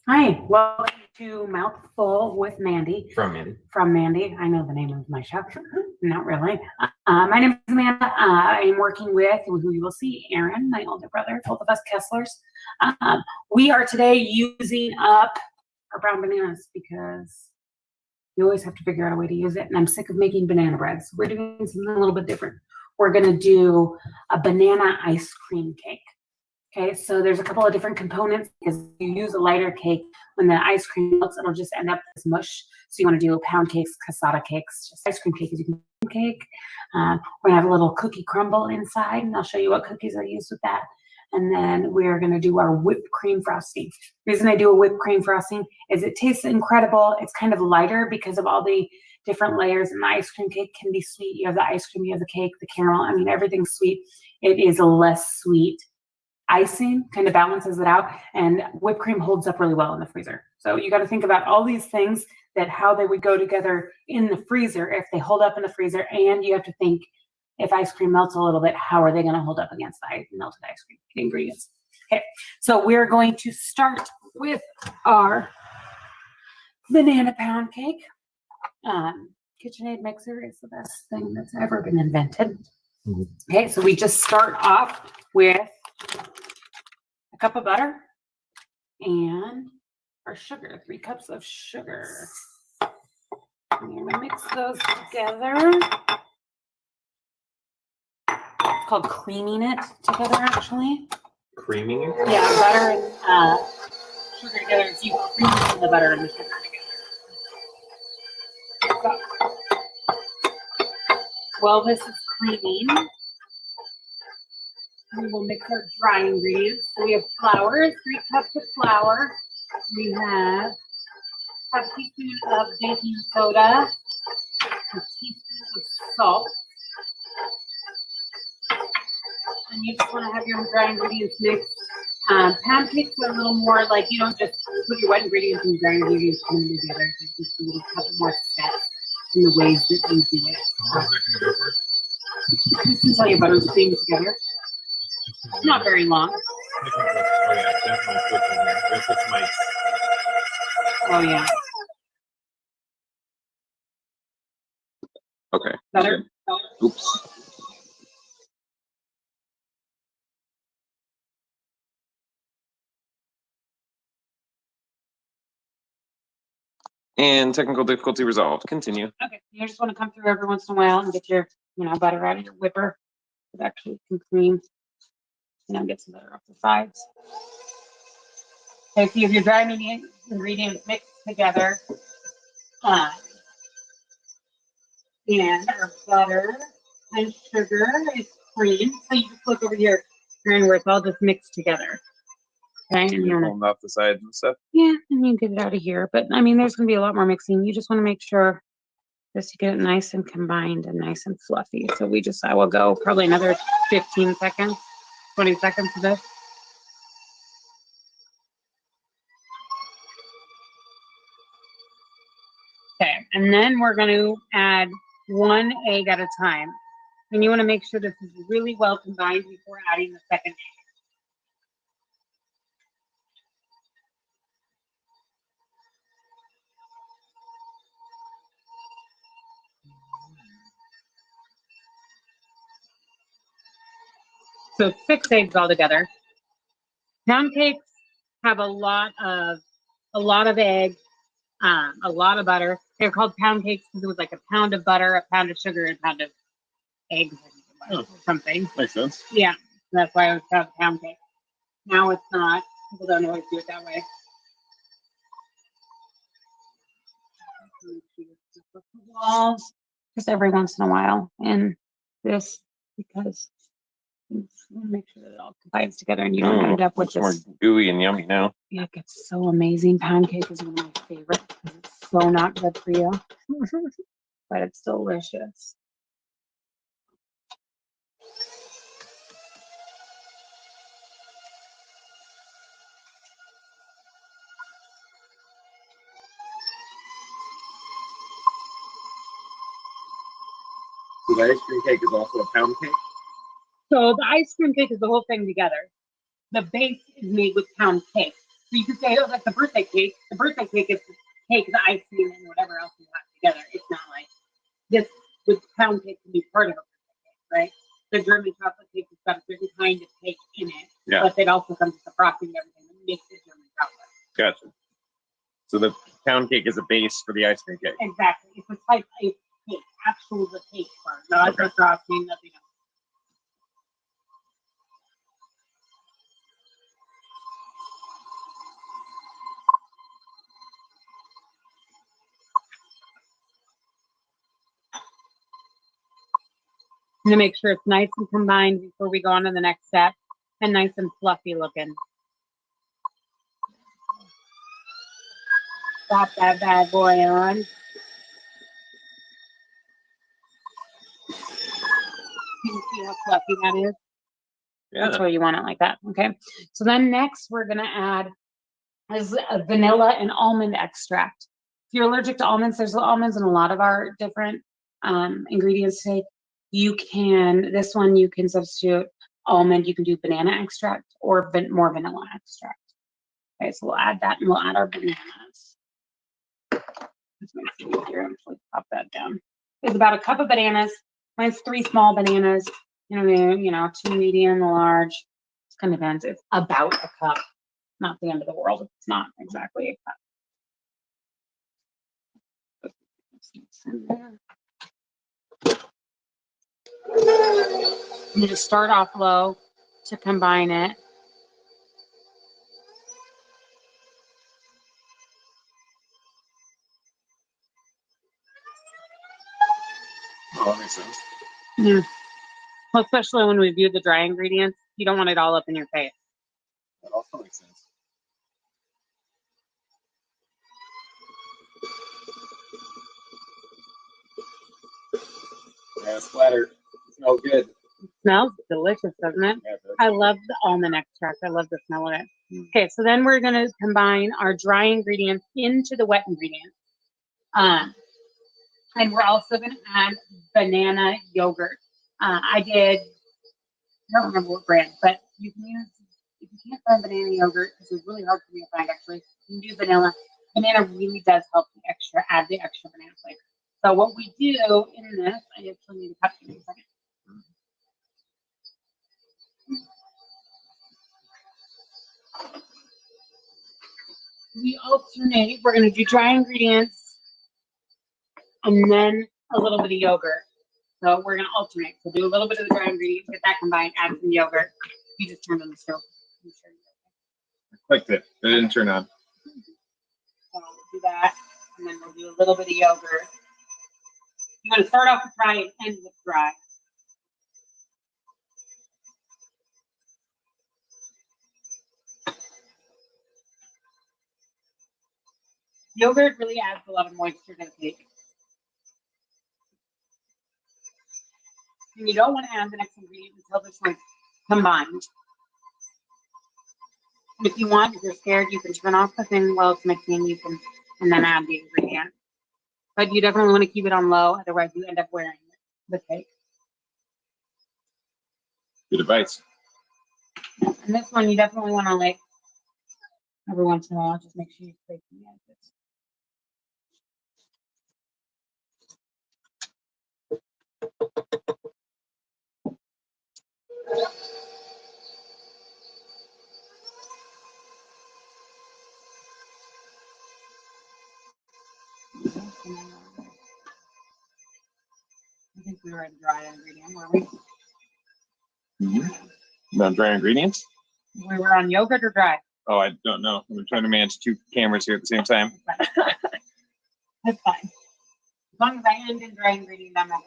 Hi, welcome to Mouthful with Mandy. From Mandy. From Mandy. I know the name of my shop. Not really. My name is Amanda. I am working with, who you will see, Aaron, my older brother, both of us Kesselers. We are today using up our brown bananas because you always have to figure out a way to use it. And I'm sick of making banana bread. So we're doing something a little bit different. We're going to do a banana ice cream cake. Okay, so there's a couple of different components because you use a lighter cake. When the ice cream melts, it'll just end up as mush. So you want to do pound cakes, cassata cakes, just ice cream cake is you can cake. We're gonna have a little cookie crumble inside, and I'll show you what cookies I use with that. And then we're gonna do our whipped cream frosting. The reason I do a whipped cream frosting is it tastes incredible. It's kind of lighter because of all the different layers, and the ice cream cake can be sweet. You have the ice cream, you have the cake, the caramel. I mean, everything's sweet. It is less sweet. Icing kind of balances it out, and whipped cream holds up really well in the freezer. So you got to think about all these things, that how they would go together in the freezer if they hold up in the freezer, and you have to think if ice cream melts a little bit, how are they going to hold up against the melted ice cream ingredients? Okay, so we're going to start with our banana pound cake. KitchenAid mixer is the best thing that's ever been invented. Okay, so we just start off with a cup of butter and our sugar, 3 cups of sugar. I'm going to mix those together. It's called creaming it together, actually. Creaming it? Yeah, butter and sugar together. So you cream the butter and the sugar together. So, while this is creaming, we will mix our dry ingredients. So we have flour, 3 cups of flour. We have a teaspoon of baking soda, a teaspoon of salt. And you just want to have your dry ingredients mixed. Pound cakes are a little more like you don't just put your wet ingredients and dry ingredients together. There's just a little couple more steps in the ways that you do it. How long is it going to go for? Just until your butter's creamed together. Not very long. Oh yeah, definitely cooking here. This is my. Oh yeah. Okay. Better? Oops. And technical difficulty resolved. Continue. Okay, you just want to come through every once in a while and get your, butter out of your whipper. It actually can cream, get some butter off the sides. Okay, so you have your dry ingredients mixed together. And our butter and sugar is cream. So you just look over here and where it's all just mixed together. Okay, and you're pulling off the sides and stuff. Yeah, and you get it out of here. But I mean, there's going to be a lot more mixing. You just want to make sure just to get it nice and combined and nice and fluffy. So I will go probably another 15 seconds, 20 seconds of this. Okay, and then we're going to add 1 egg at a time. And you want to make sure this is really well combined before adding the second egg. So 6 eggs altogether. Pound cakes have a lot of eggs, a lot of butter. They're called pound cakes because it was like a pound of butter, a pound of sugar, and a pound of eggs or something. Makes sense. Yeah, that's why it was called pound cake. Now it's not. People don't always do it that way. Walls just every once in a while in this because make sure that it all combines together and you don't end up with this more gooey and yummy now. Yeah, it gets so amazing. Pound cake is one of my favorites because it's so not good for you, but it's delicious. So the ice cream cake is also a pound cake? So the ice cream cake is the whole thing together. The base is made with pound cake. you could say, oh, that's the birthday cake. The birthday cake is the cake, the icing, and whatever else you have together. It's not like this. The pound cake can be part of a birthday cake, right? The German chocolate cake has got a certain kind of cake in it, but it also comes with the frosting and everything that makes it German chocolate. Gotcha. So the pound cake is a base for the ice cream cake. Exactly. It's a type of cake, actual the cake part, not the frosting, nothing else. I'm gonna make sure it's nice and combined before we go on to the next step, and nice and fluffy looking. Pop that bad boy on. You can see how fluffy that is. Yeah. That's why you want it like that. Okay. So then next we're gonna add is a vanilla and almond extract. If you're allergic to almonds, there's almonds in a lot of our different ingredients today. You can, this one you can substitute almond, you can do banana extract or more vanilla extract. Okay, so we'll add that and we'll add our bananas. This makes it easier. I'm just gonna pop that down. It's about a cup of bananas. Mine's 3 small bananas. You know, 2 medium, large. It kind of depends. It's about a cup. Not the end of the world. It's not exactly a cup. You just start off low to combine it. Oh, that makes sense. Yeah. Well, especially when we view the dry ingredients, you don't want it all up in your face. That also makes sense. Yeah, splatter. It smells good. It smells delicious, doesn't it? Yeah, I love the almond extract. I love the smell of it. Okay, so then we're going to combine our dry ingredients into the wet ingredients. And we're also going to add banana yogurt. I don't remember what brand, but you can use, if you can't find banana yogurt, because it's really hard for me to find actually, you can do vanilla. Banana really does help add the extra banana flavor. So what we do in this, I actually need to cut you in a second. We alternate, we're going to do dry ingredients and then a little bit of yogurt. So we're going to alternate. So do a little bit of the dry ingredients, get that combined, add some yogurt. You just turned on the stove. I clicked it. It didn't turn on. So we'll do that, and then we'll do a little bit of yogurt. You're going to start off with dry and end with dry. Yogurt really adds a lot of moisture to the cake. And you don't want to add the next ingredient until this one's combined. If you want, if you're scared, you can turn off the thing while it's mixing. You can, and then add the ingredient. But you definitely want to keep it on low, otherwise you end up wearing the cake. Good advice. And this one, you definitely want to, like, every once in a while, just make sure you place the edges. I think we were at dry ingredient, were we? About dry ingredients? We were on yogurt or dry? Oh, I don't know. I'm trying to manage 2 cameras here at the same time. That's fine. As long as I end in dry ingredient, I'm okay.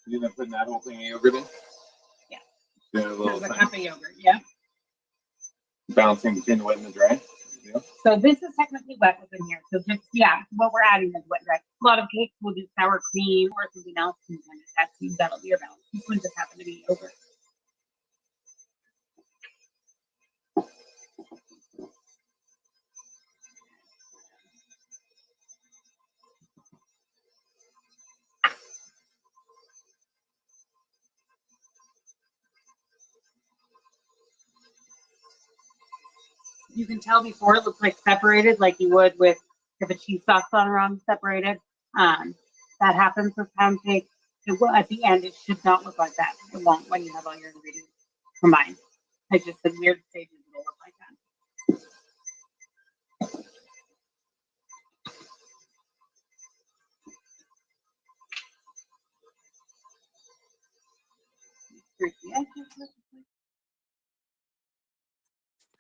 You end up putting that whole thing in yogurt in? Yeah. Doing a little There's a cup of yogurt, yeah. balancing between the wet and the dry. Yeah. So this is technically wet within here. So just, yeah, what we're adding is wet, right? A lot of cakes will do sour cream or something else. And that'll be your balance. This one just happened to be yogurt. You can tell before it looks like separated, like you would with if a cheese sauce gone wrong, separated. That happens with pound cake. It will, at the end, it should not look like that. It won't when you have all your ingredients combined. It's just the weird stages will look like that.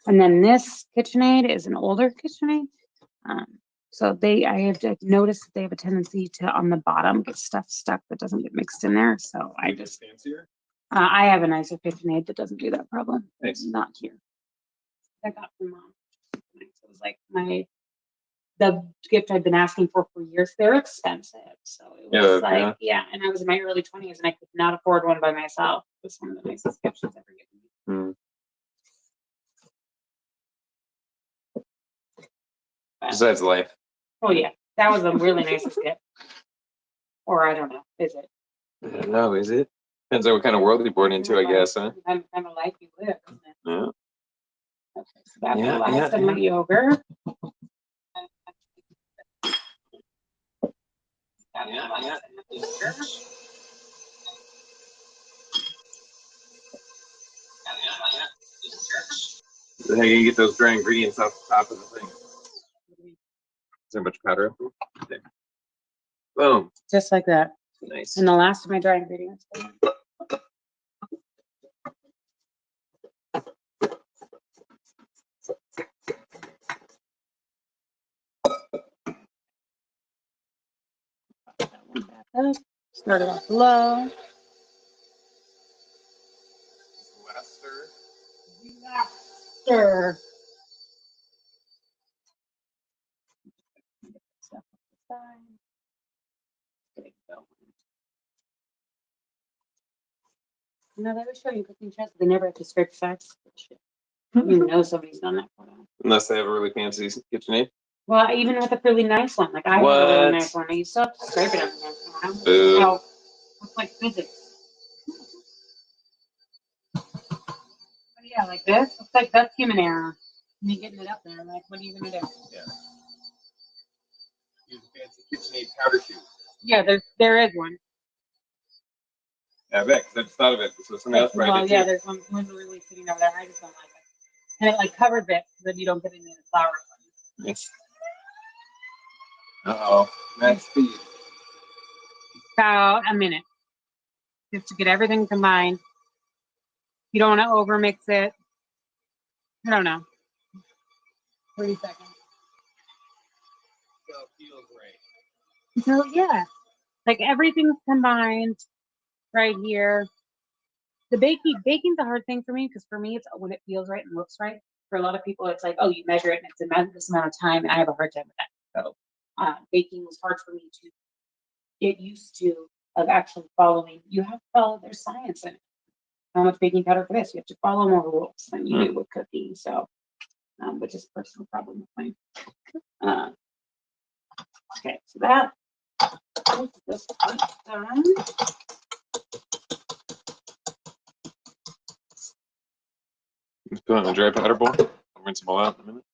And then this KitchenAid is an older KitchenAid. So I have noticed that they have a tendency to, on the bottom, get stuff stuck that doesn't get mixed in there. So I just, fancier. I have a nicer KitchenAid that doesn't do that problem. Nice. It's not here. I got from mom. It was like the gift I've been asking for years. They're expensive. So it was and I was in my early 20s and I could not afford one by myself. It was one of the nicest gifts she's ever given me. Besides life. Oh yeah, that was a really nice gift. Or I don't know, is it? I don't know, is it? Depends on what kind of world you're born into, I guess, huh? Kind of life you live, isn't it? Yeah. Okay, so that's Yeah, the last of my yogurt. So how you gonna get those dry ingredients off the top of the thing? Is there much powder? There. Boom. Just like that. Nice. And the last of my dry ingredients. Start it off low. Last stir. Stir. No, they always show you cooking shows. They never have to scrape sides. You know somebody's done that for them. Unless they have a really fancy KitchenAid. Well, even with a really nice one, like I have a really nice one, you still have to scrape it every once in a while. Boo. So it's like physics. But yeah, like this, it's like that's human error. Me getting it up there, like what are you gonna do? Yeah. Use a fancy KitchenAid powder shoe. Yeah, there is one. Yeah, I bet, 'cause I just thought of it. So somebody else probably Well, did yeah, too. there's one literally sitting over there. I just don't like it. And it like covers it so that you don't get into the flour. Yes. Uh-oh. That's speed. About a minute. Just to get everything combined. You don't want to over mix it. I don't know. 30 seconds. So it feels right. So yeah. Like everything's combined right here. The baking's a hard thing for me because for me it's when it feels right and looks right. For a lot of people, it's like, oh, you measure it and it's this amount of time, and I have a hard time with that. So baking was hard for me to get used to of actually following. You have to follow their science in it. How much baking powder for this? You have to follow more rules than you do with cooking. So, which is a personal problem with mine. Okay, so that this done. Just put it in a dry powder bowl. I'll rinse them all out in a minute.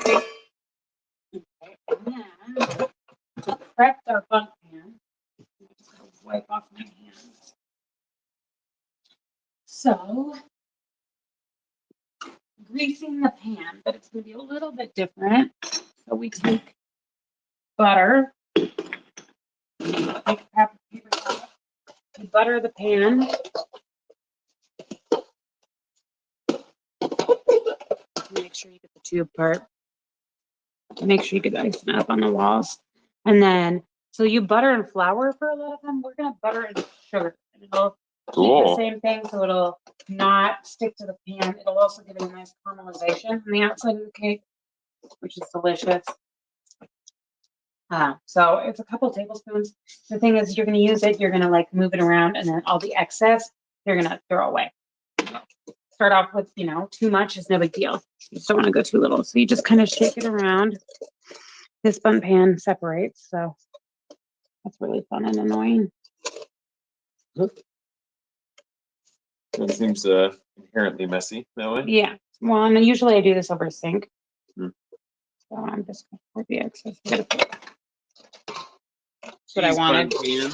Okay, and then to prep our bunk pan, I'm just gonna wipe off my hands. So, greasing the pan, but it's gonna be a little bit different. So we take butter, take a paper towel, we butter the pan. Make sure you get the tube part. Make sure you get ice up on the walls. And then, so you butter and flour for a lot of them. We're gonna butter and sugar. And it'll keep the Cool. same thing, so it'll not stick to the pan. It'll also give it a nice caramelization on the outside of the cake, which is delicious. So it's a couple tablespoons. The thing is, you're gonna use it, you're gonna like move it around, and then all the excess, you're gonna throw away. Start off with, too much is no big deal. You just don't want to go too little. So you just kind of shake it around. This bun pan separates, so that's really fun and annoying. It seems inherently messy that way. Yeah, well, and usually I do this over a sink. Hmm. So I'm just gonna put the excess. That's what I Cheese bun wanted. pan.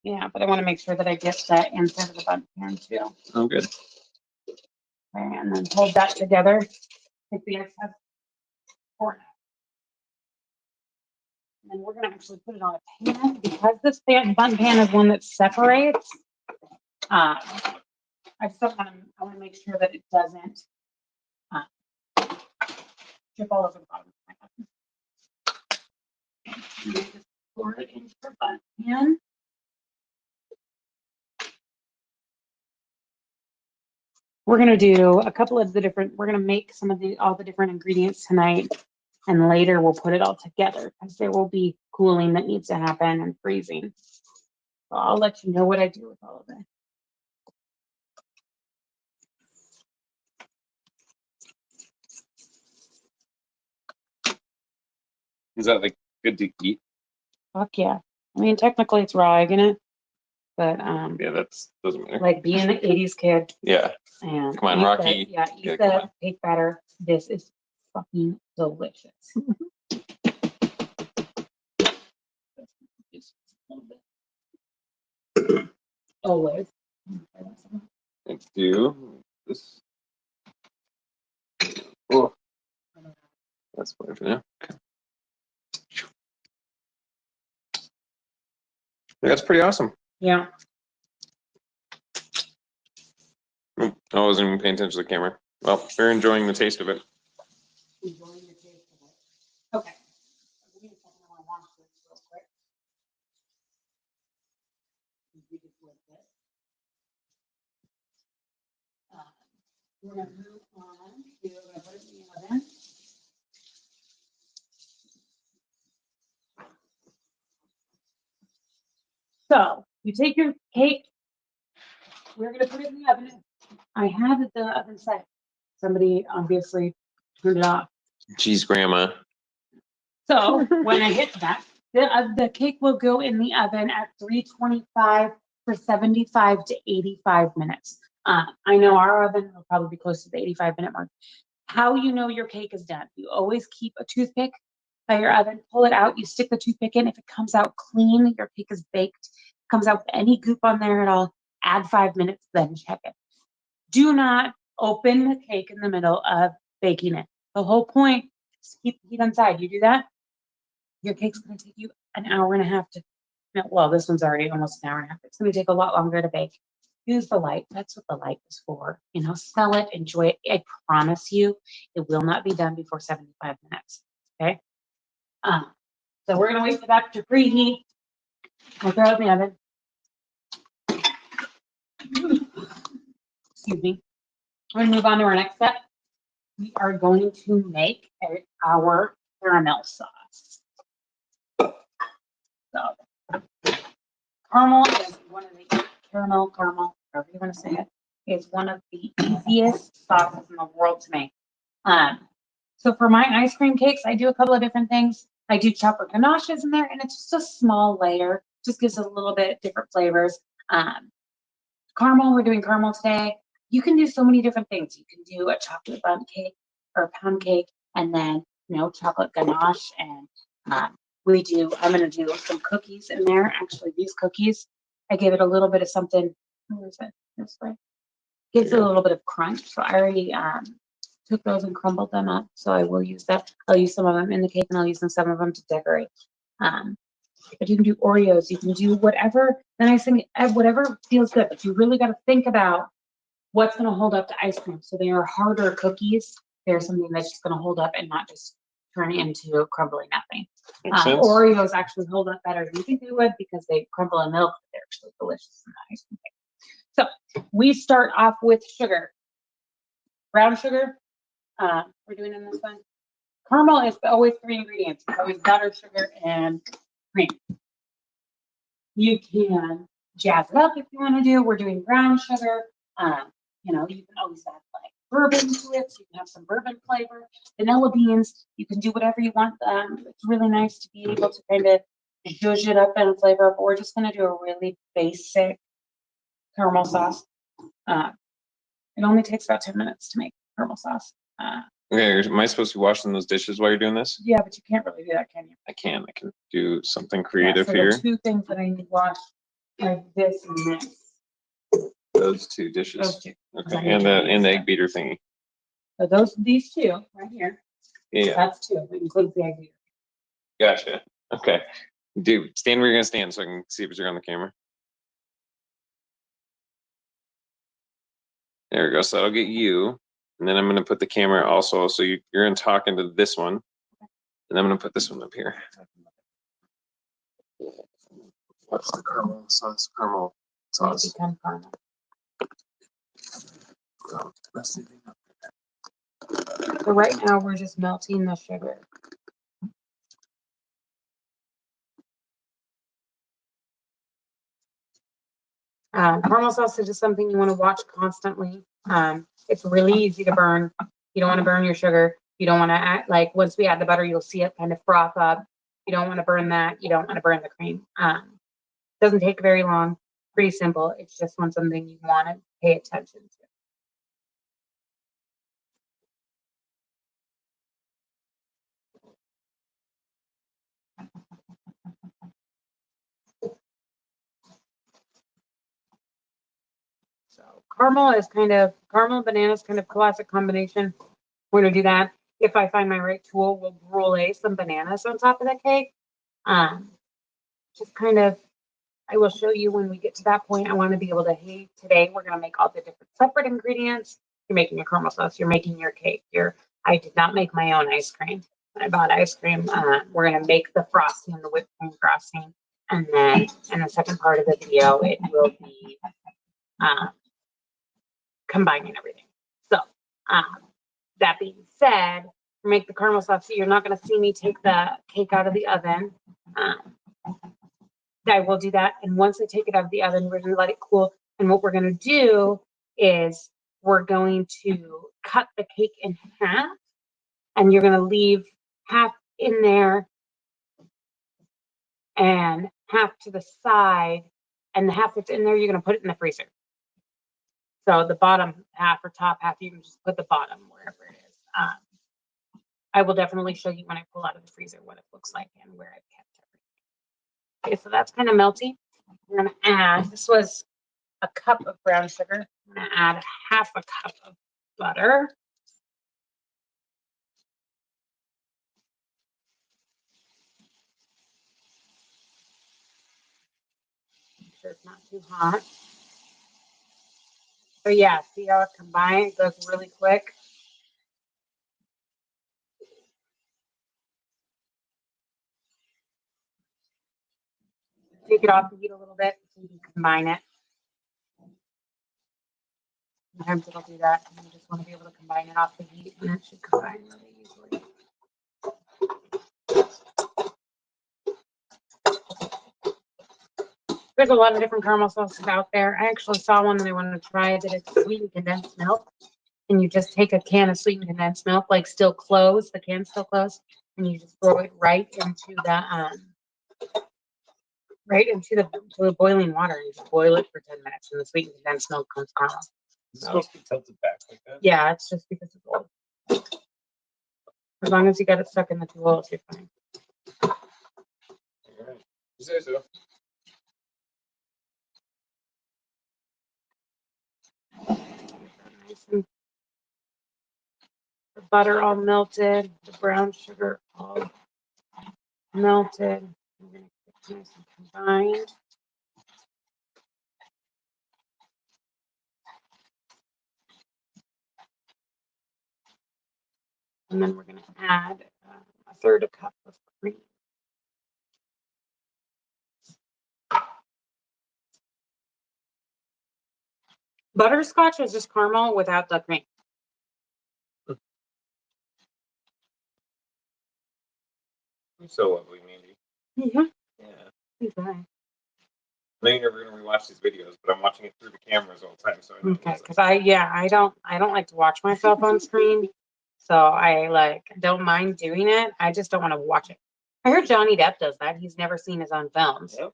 Yeah, but I want to make sure that I get that inside of the bun pan too. Oh, good. Okay, and then hold that together. Take the excess. Pour it out. And then we're gonna actually put it on a pan because this bun pan is one that separates. I want to make sure that it doesn't drip all over the bottom of my oven. And then just pour it into the bun pan. We're gonna do a couple of the different. We're gonna make some of all the different ingredients tonight, and later we'll put it all together because there will be cooling that needs to happen and freezing. So I'll let you know what I do with all of it. Is that like good to eat? Fuck yeah. I mean, technically it's raw egg in it, but Yeah, that's doesn't matter. like being an 80s kid Yeah. and Come on, eat Rocky. eat come the on. cake batter. This is fucking delicious. Always. Let's do this. Oh, that's fine for now. Okay. That's pretty awesome. Yeah. I wasn't even paying attention to the camera. Well, they're enjoying the taste of it. Enjoying the taste of it. Okay. Give me a second, I want to wash this real quick. We're going to move on to put it in the oven. So you take your cake. We're going to put it in the oven. I have the oven set. Somebody obviously turned it off. Geez, Grandma. So when I hit that, the cake will go in the oven at 325 for 75 to 85 minutes. I know our oven will probably be close to the 85-minute mark. How you know your cake is done? You always keep a toothpick by your oven, pull it out, you stick the toothpick in. If it comes out clean, your cake is baked. Comes out with any goop on there at all, add 5 minutes, then check it. Do not open the cake in the middle of baking it. The whole point is keep the heat inside. You do that, your cake's going to take you an hour and a half to, well, this one's already almost an hour and a half. It's going to take a lot longer to bake. Use the light. That's what the light is for. You know, smell it, enjoy it. I promise you, it will not be done before 75 minutes. Okay. So we're going to wait for that to preheat. We'll throw it in the oven. Excuse me. We're going to move on to our next step. We are going to make our caramel sauce. So, caramel is one of the caramel, however you want to say it, is one of the easiest sauces in the world to make. So for my ice cream cakes, I do a couple of different things. I do chocolate ganaches in there, and it's just a small layer. Just gives it a little bit different flavors. Caramel, we're doing caramel today. You can do so many different things. You can do a chocolate bundt cake or a pound cake, and then, you know, chocolate ganache. And I'm going to do some cookies in there. Actually, these cookies, I gave it a little bit of something. Where is it? This way. Gives it a little bit of crunch. So I already took those and crumbled them up. So I will use that. I'll use some of them in the cake, and I'll use some of them to decorate. But you can do Oreos, you can do whatever. The nice thing, whatever feels good, but you really got to think about what's going to hold up to ice cream. So they are harder cookies. They're something that's just going to hold up and not just turn into crumbling nothing. Oreos actually hold up better than you think they would because they crumble in milk. They're actually delicious in the ice cream cake. So we start off with sugar. Brown sugar, we're doing in this one. Caramel is always 3 ingredients. It's always butter, sugar, and cream. You can jazz it up if you want to do. We're doing brown sugar. You know, you can always add like bourbon to it, so you can have some bourbon flavor. Vanilla beans, you can do whatever you want. It's really nice to be able to kind of zhuzh it up and flavor. But we're just going to do a really basic caramel sauce. It only takes about 10 minutes to make caramel sauce. Okay, am I supposed to be washing those dishes while you're doing this? Yeah, but you can't really do that, can you? I can. I can do something Yeah, creative so here. the two things that I need washed are this and this. Those two dishes. Those two. Okay, I need and to the use egg them. beater thingy. So these two right here. Yeah, That's two. It includes the egg beater. gotcha. Okay, dude, stand where you're gonna stand so I can see if you're on the camera. There we go. So I'll get you, and then I'm gonna put the camera also. So you're gonna talk into this one, and I'm gonna put this one up here. What's the caramel sauce? Caramel sauce. Become caramel. So right now we're just melting the sugar. Caramel sauce is just something you want to watch constantly. It's really easy to burn. You don't want to burn your sugar. You don't want to add, like once we add the butter, you'll see it kind of froth up. You don't want to burn that. You don't want to burn the cream. Doesn't take very long. Pretty simple. It's just something you want to pay attention to. So caramel and banana is kind of classic combination. We're gonna do that. If I find my right tool, we'll brulee some bananas on top of the cake. Just kind of, I will show you when we get to that point. I want to be able to, hey, today we're gonna make all the different separate ingredients. You're making your caramel sauce. You're making your cake. I did not make my own ice cream. I bought ice cream. We're gonna make the frosting, the whipped cream frosting, and then in the second part of the video, it will be combining everything. So that being said, make the caramel sauce. So you're not going to see me take the cake out of the oven. I will do that. And once I take it out of the oven, we're going to let it cool. And what we're going to do is we're going to cut the cake in half. And you're going to leave half in there and half to the side. And the half that's in there, you're going to put it in the freezer. So the bottom half or top half, you can just put the bottom wherever it is. I will definitely show you when I pull out of the freezer what it looks like and where I've kept everything. Okay, so that's kind of melty. I'm gonna add, this was a cup of brown sugar. I'm gonna add half a cup of butter. Make sure it's not too hot. So yeah, see how it combines? It goes really quick. Take it off the heat a little bit so you can combine it. Sometimes it'll do that, and you just want to be able to combine it off the heat, and it should combine really easily. There's a lot of different caramel sauces out there. I actually saw one that I wanted to try that it's sweetened condensed milk. And you just take a can of sweetened condensed milk, like still closed, the can's still closed, and you just throw it right into the boiling water and just boil it for 10 minutes, and the sweetened condensed milk comes caramel. Is it supposed to be tilted back like that? Yeah, it's just because it's old. As long as you got it stuck in the two holes, you're fine. All right. You say so. Nice and the butter all melted, the brown sugar all melted. I'm gonna get nice and combined. And then we're going to add a third a cup of cream. Butterscotch is just caramel without the cream. You're so lovely, Mandy. Mm-hmm. Yeah. Okay. I know you're never gonna rewatch these videos, but I'm watching it through the cameras all the time. So I know Okay, because I don't like to watch myself on screen, so I don't mind doing it. I just don't want to watch it. I heard Johnny Depp does that. He's never seen his own films. Yep.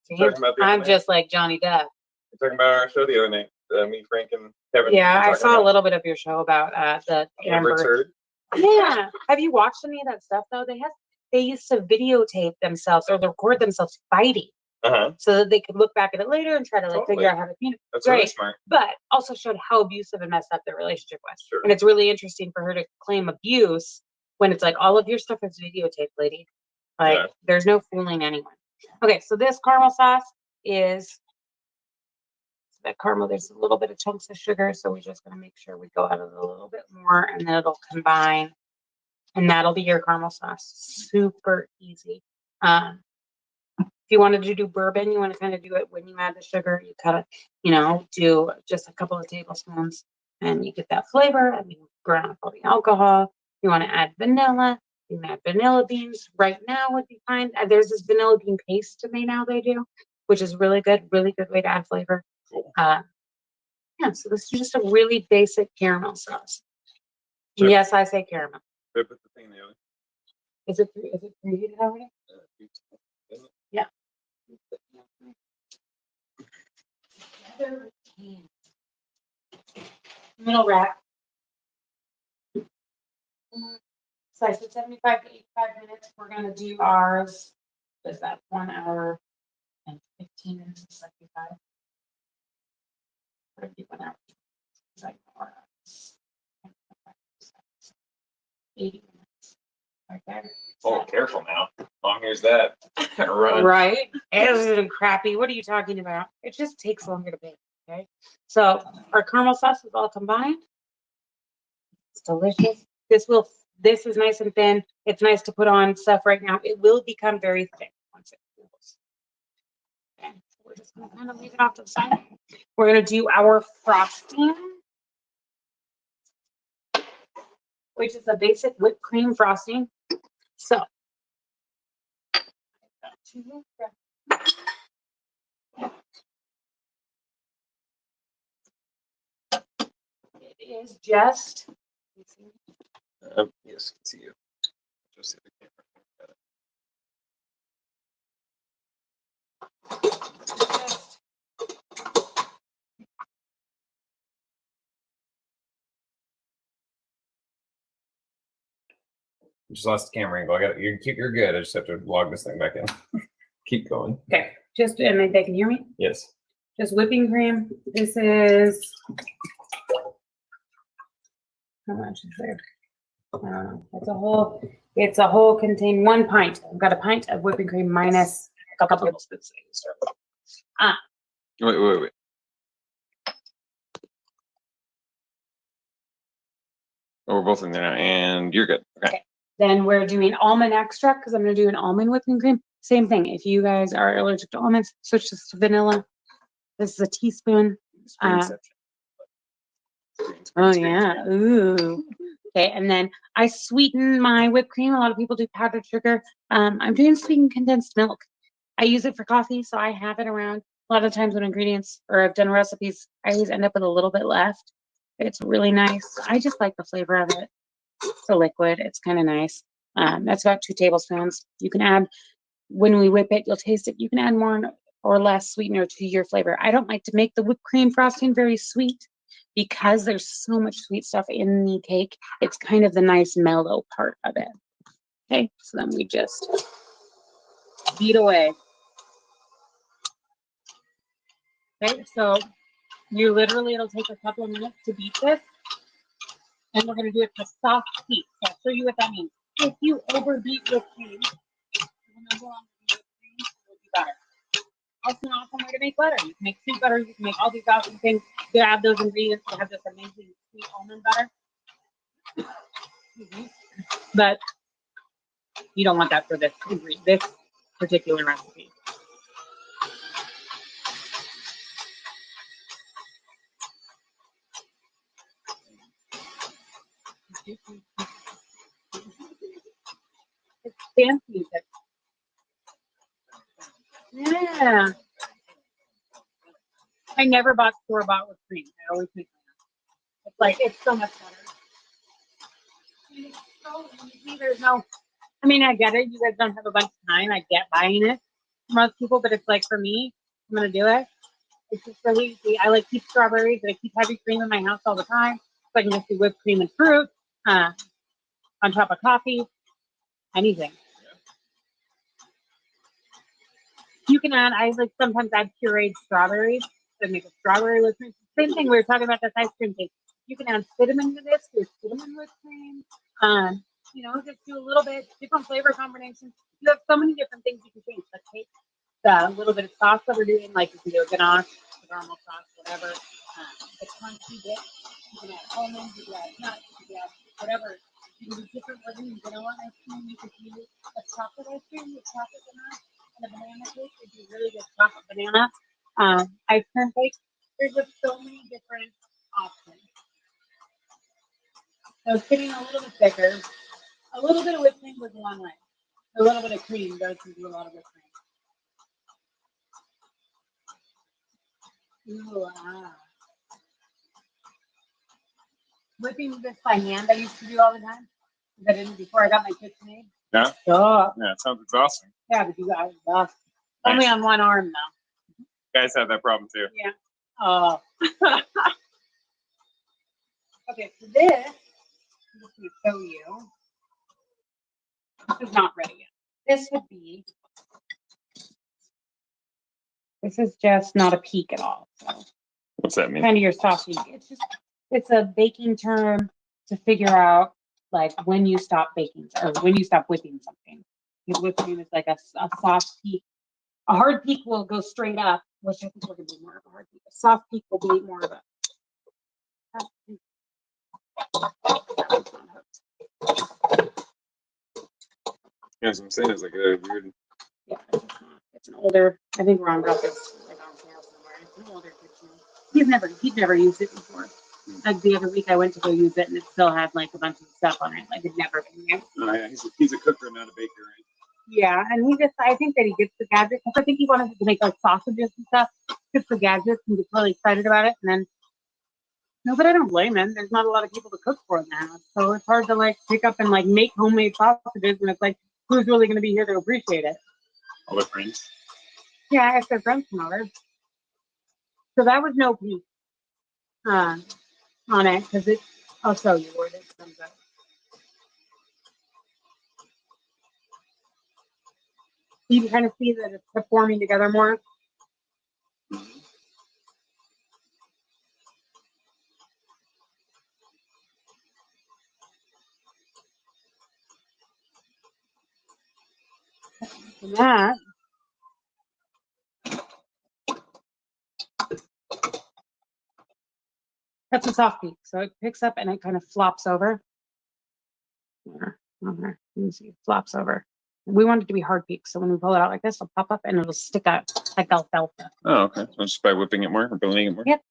See? Talking about the other I'm night. just like Johnny Depp. We're talking about our show the other night. Me, Frank, and Kevin. Yeah, were I talking saw a about? little bit of your show about the Amber Amber. Turd. Yeah. Have you watched any of that stuff though? They used to videotape themselves or record themselves fighting so that they could look back at it later and try to like Totally. figure out how to communicate. That's really Great. smart. But also showed how abusive and messed up their relationship was. Sure. And it's really interesting for her to claim abuse when it's like all of your stuff is videotaped, lady. Like Yeah. there's no fooling anyone. Okay, so this caramel sauce is that caramel. There's a little bit of chunks of sugar, so we're just gonna make sure we go out of it a little bit more, and then it'll combine, and that'll be your caramel sauce. Super easy. If you wanted to do bourbon, you want to kind of do it when you add the sugar. You kind of, do just a couple of tablespoons, and you get that flavor. And you ground all the alcohol. You want to add vanilla. You can add vanilla beans. Right now would be fine. There's this vanilla bean paste they do, which is really good way to add flavor. Cool. Yeah, so this is just a really basic caramel sauce. Sure. Yes, I say caramel. Did I put the thing in the oven? Is it preheated already? Yeah. Middle rack. So I said 75 to 85 minutes. We're gonna do ours. Is that 1 hour and 15 minutes to 75? Or 1 hour. Is that 4 hours? 80 minutes. Okay. Oh, careful now. Long here's that. Run. Right? It isn't crappy. What are you talking about? It just takes longer to bake. Okay. So our caramel sauce is all combined. It's delicious. This is nice and thin. It's nice to put on stuff right now. It will become very thick once it cools. Okay. So we're just gonna kind of leave it off to the side. We're gonna do our frosting, which is a basic whipped cream frosting. So it is just Yes, I can see you. Just see the camera. Just lost the camera angle. You're good. I just have to log this thing back in. Keep going. Okay, and they can hear me? Yes. Just whipping cream. This is, how much is there? I don't know. It's a whole contain 1 pint. I've got a pint of whipping cream minus a couple tablespoons. Wait. Oh, we're both in there now, and you're good. Okay. Then we're doing almond extract because I'm going to do an almond whipping cream. Same thing. If you guys are allergic to almonds, switch this to vanilla. This is a teaspoon. Oh yeah. Ooh. Okay, and then I sweeten my whipped cream. A lot of people do powdered sugar. I'm doing sweetened condensed milk. I use it for coffee, so I have it around. A lot of times when ingredients or I've done recipes, I always end up with a little bit left. It's really nice. I just like the flavor of it. It's a liquid. It's kind of nice. That's about 2 tablespoons. You can add, when we whip it, you'll taste it. You can add more or less sweetener to your flavor. I don't like to make the whipped cream frosting very sweet because there's so much sweet stuff in the cake. It's kind of the nice mellow part of it. Okay, so then we just beat away. Okay, so it'll take a couple of minutes to beat this. And we're going to do it to soft heat. So I'll show you what that means. If you overbeat whipped cream, it will be better. Also, an awesome way to make butter. You can make sweet butter. You can make all these awesome things. You have those ingredients to have this amazing sweet almond butter. But you don't want that for this particular recipe. It's fancy. Yeah. I never bought store-bought with cream. I always make my own. It's so much better. It's so easy. There's no, I get it. You guys don't have a bunch of time. I get buying it for most people, but it's like for me, I'm going to do it. It's just really easy. I like keep strawberries, and I keep heavy cream in my house all the time, so I can just do whipped cream and fruit on top of coffee, anything. You can add. I like sometimes add pureed strawberries to make a strawberry whipped cream. Same thing. We were talking about this ice cream cake. You can add cinnamon to this. There's cinnamon whipped cream. You know, just do a little bit different flavor combinations. You have so many different things you can change. The cake, the little bit of sauce that we're doing, like you can do a ganache, a caramel sauce, whatever. The crunchy dip. You can add almonds. You can add nuts. You can add whatever. You can do different versions. Vanilla ice cream. You could do a chocolate ice cream with chocolate ganache. And a banana cake would be really good chocolate banana ice cream cake. There's just so many different options. So it's getting a little bit thicker. A little bit of whipped cream goes a long way. A little bit of cream goes into a lot of whipped cream. Ooh, whipping this by hand I used to do all the time. I didn't before I got my KitchenAid. Yeah? Oh, Yeah, it sounds exhausting. yeah, but you guys, only on one arm though. Guys have that problem too. Yeah. Oh. Okay, so this, I'm just going to show you. This is not ready yet. This would be, this is just not a peak at all. So What's that mean? kind of your soft peak. It's just, it's a baking term to figure out like when you stop baking or when you stop whipping something. Because whipped cream is like a soft peak. A hard peak will go straight up, which I think we're going to do more of a hard peak. A soft peak will be more of a. Yeah, as I'm saying, it's like a weird. Yeah, it's an older. I think Ron got this like on sale somewhere. It's an older kitchen. He'd never used it before. Like the other week, I went to go use it, and it still had like a bunch of stuff on it. Like it'd never been used. Oh yeah, he's a cooker, not a baker, right? Yeah, and I think that he gets the gadgets. I think he wanted to make like sausages and stuff. Gets the gadgets and gets really excited about it, and then. No, but I don't blame him. There's not a lot of people to cook for now, so it's hard to like pick up and like make homemade sausages, and it's like, who's really going to be here to appreciate it? All the friends. Yeah, if their friends come over. So that was no peak on it because it. I'll show you where this comes out. You can kind of see that it's forming together more. And that's a soft peak. So it picks up and it kind of flops over. There, over. Let me see, it flops over. We want it to be hard peak, so when we pull it out like this, it'll pop up and it'll stick out like alfalfa. Oh, okay. So just by whipping it more or blending it more? Yep.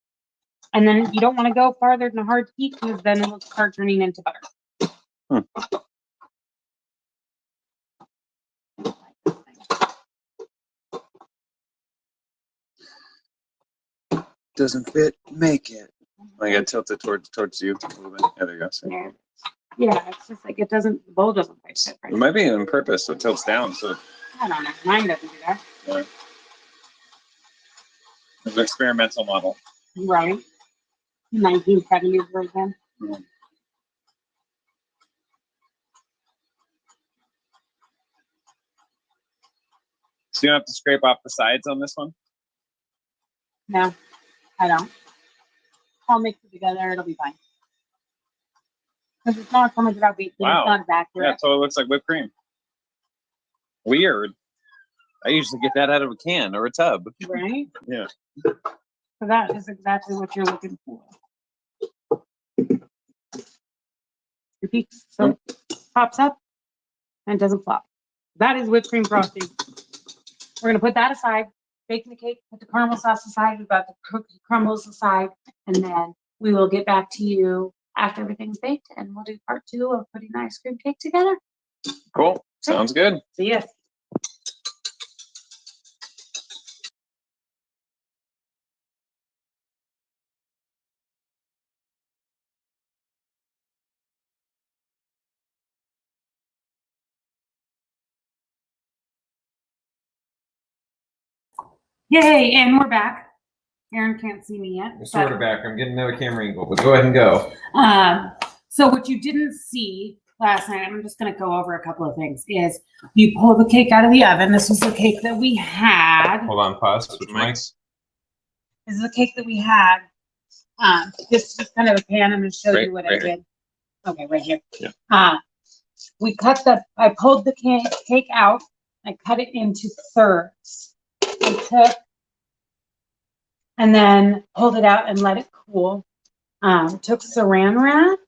And then you don't want to go farther than a hard peak because then it'll start turning into butter. Doesn't fit, make it. I gotta tilt it towards you a little bit. Yeah, there you go. So Yeah. Yeah, it's just like it doesn't, the bowl doesn't quite fit right. it might be on purpose, so it tilts down. So I don't know. Mine doesn't do that. yeah. It's an experimental model. Right. 1970s version. Mhm. So you don't have to scrape off the sides on this one? No, I don't. I'll mix it together. It'll be fine. Because it's not so much about baking. Wow. It's not as accurate. Yeah, it totally looks like whipped cream. Weird. I usually get that out of a can or a tub. Right? Yeah. So that is exactly what you're looking for. Your peak so pops up and doesn't flop. That is whipped cream frosting. We're gonna put that aside, baking the cake, put the caramel sauce aside, we've got the cookie crumbles aside, and then we will get back to you after everything's baked and we'll do part 2 of putting the ice cream cake together. Cool. Sounds good. See ya. Yay, and we're back. Aaron can't see me yet. Sort of back. I'm getting another camera angle, but go ahead and go. So what you didn't see last night, I'm just going to go over a couple of things, is you pull the cake out of the oven. This was the cake that we had. Hold on, pause. Switch mics. This is the cake that we had. This is just kind of a pan. I'm going to show Right- you what right I did. Okay, right here. Yeah. I pulled the cake out. I cut it into thirds. And then pulled it out and let it cool. Took saran wrap.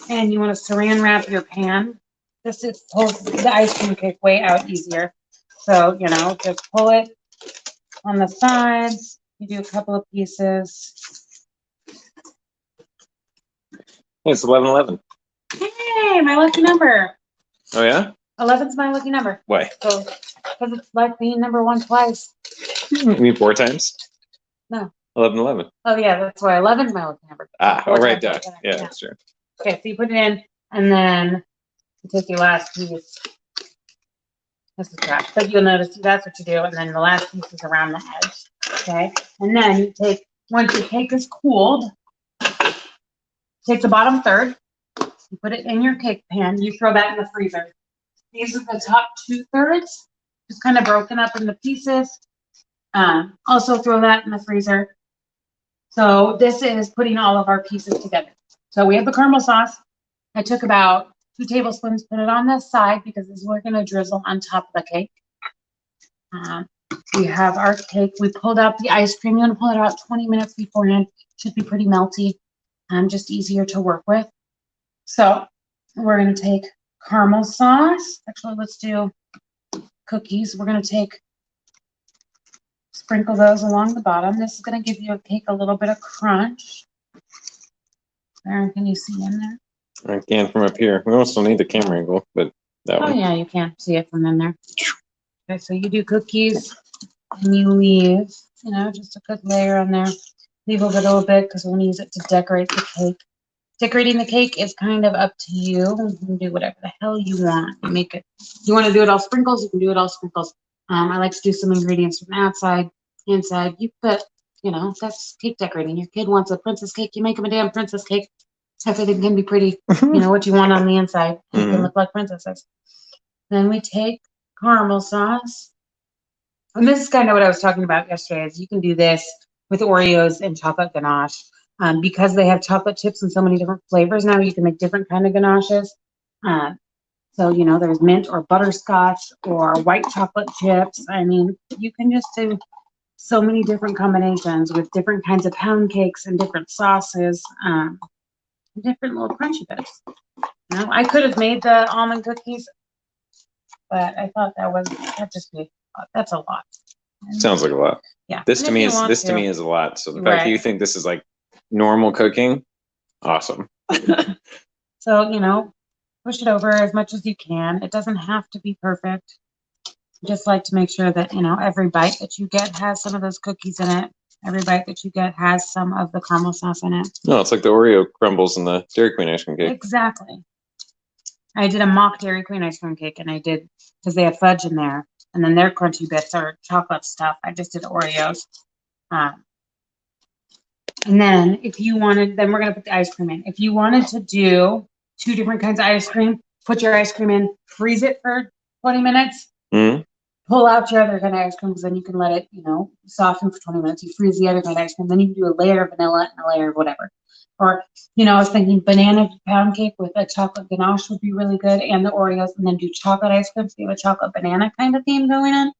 And you want to saran wrap your pan. This is pulls the ice cream cake way out easier. So, just pull it on the sides. You do a couple of pieces. Hey, it's 11:11. Hey, my lucky number. Oh yeah? 11's my lucky number. Why? So, because it's like being number one twice. You mean 4 times? No. 11:11. Oh yeah, that's why 11's my lucky number. Ah, all right, duh. Four Yeah, times. that's true. Okay, so you put it in, and then you take your last piece. This is trash, but you'll notice that's what you do, and then the last piece is around the edge. Okay, and then you take, once your cake is cooled, take the bottom third, you put it in your cake pan, you throw that in the freezer. These are the top 2/3, just kind of broken up into pieces. Also throw that in the freezer. So this is putting all of our pieces together. So we have the caramel sauce. I took about 2 tablespoons, put it on this side because this is we're gonna drizzle on top of the cake. We have our cake. We pulled out the ice cream. You want to pull it out 20 minutes beforehand. Should be pretty melty. Just easier to work with. So we're gonna take caramel sauce. Actually, let's do cookies. We're gonna sprinkle those along the bottom. This is gonna give your cake a little bit of crunch. Aaron, can you see in there? I can from up here. We also need the camera angle, but that Oh one. yeah, you can see it from in there. Okay, so you do cookies and you leave, just a good layer on there. Leave a little bit because we're gonna use it to decorate the cake. Decorating the cake is kind of up to you. You can do whatever the hell you want. You make it. You want to do it all sprinkles, you can do it all sprinkles. I like to do some ingredients from the outside, inside. You put, that's cake decorating. Your kid wants a princess cake, you make them a damn princess cake. Everything can be pretty, what you want on the inside. You can look like princesses. Then we take caramel sauce. And this is kind of what I was talking about yesterday, is you can do this with Oreos and chocolate ganache. Because they have chocolate chips and so many different flavors now, you can make different kind of ganaches. So, there's mint or butterscotch or white chocolate chips. I mean, you can just do so many different combinations with different kinds of pound cakes and different sauces, different little crunchy bits. I could have made the almond cookies, but I thought that's a lot. Sounds like a lot. Yeah. This And to if me you is want to. a lot. So the fact that Right. you think this is like normal cooking, awesome. So, push it over as much as you can. It doesn't have to be perfect. Just like to make sure that, every bite that you get has some of those cookies in it. Every bite that you get has some of the caramel sauce in it. No, it's like the Oreo crumbles and the Dairy Queen ice cream cake. Exactly. I did a mock Dairy Queen ice cream cake, and I did, because they have fudge in there, and then their crunchy bits are chocolate stuff. I just did Oreos. And then if you wanted, then we're gonna put the ice cream in. If you wanted to do 2 different kinds of ice cream, put your ice cream in, freeze it for 20 minutes, pull out your other kind of ice cream, because then you can let it, soften for 20 minutes. You freeze the other kind of ice cream, then you can do a layer of vanilla and a layer of whatever. Or, I was thinking banana pound cake with a chocolate ganache would be really good, and the Oreos, and then do chocolate ice cream, so you have a chocolate banana kind of theme going on.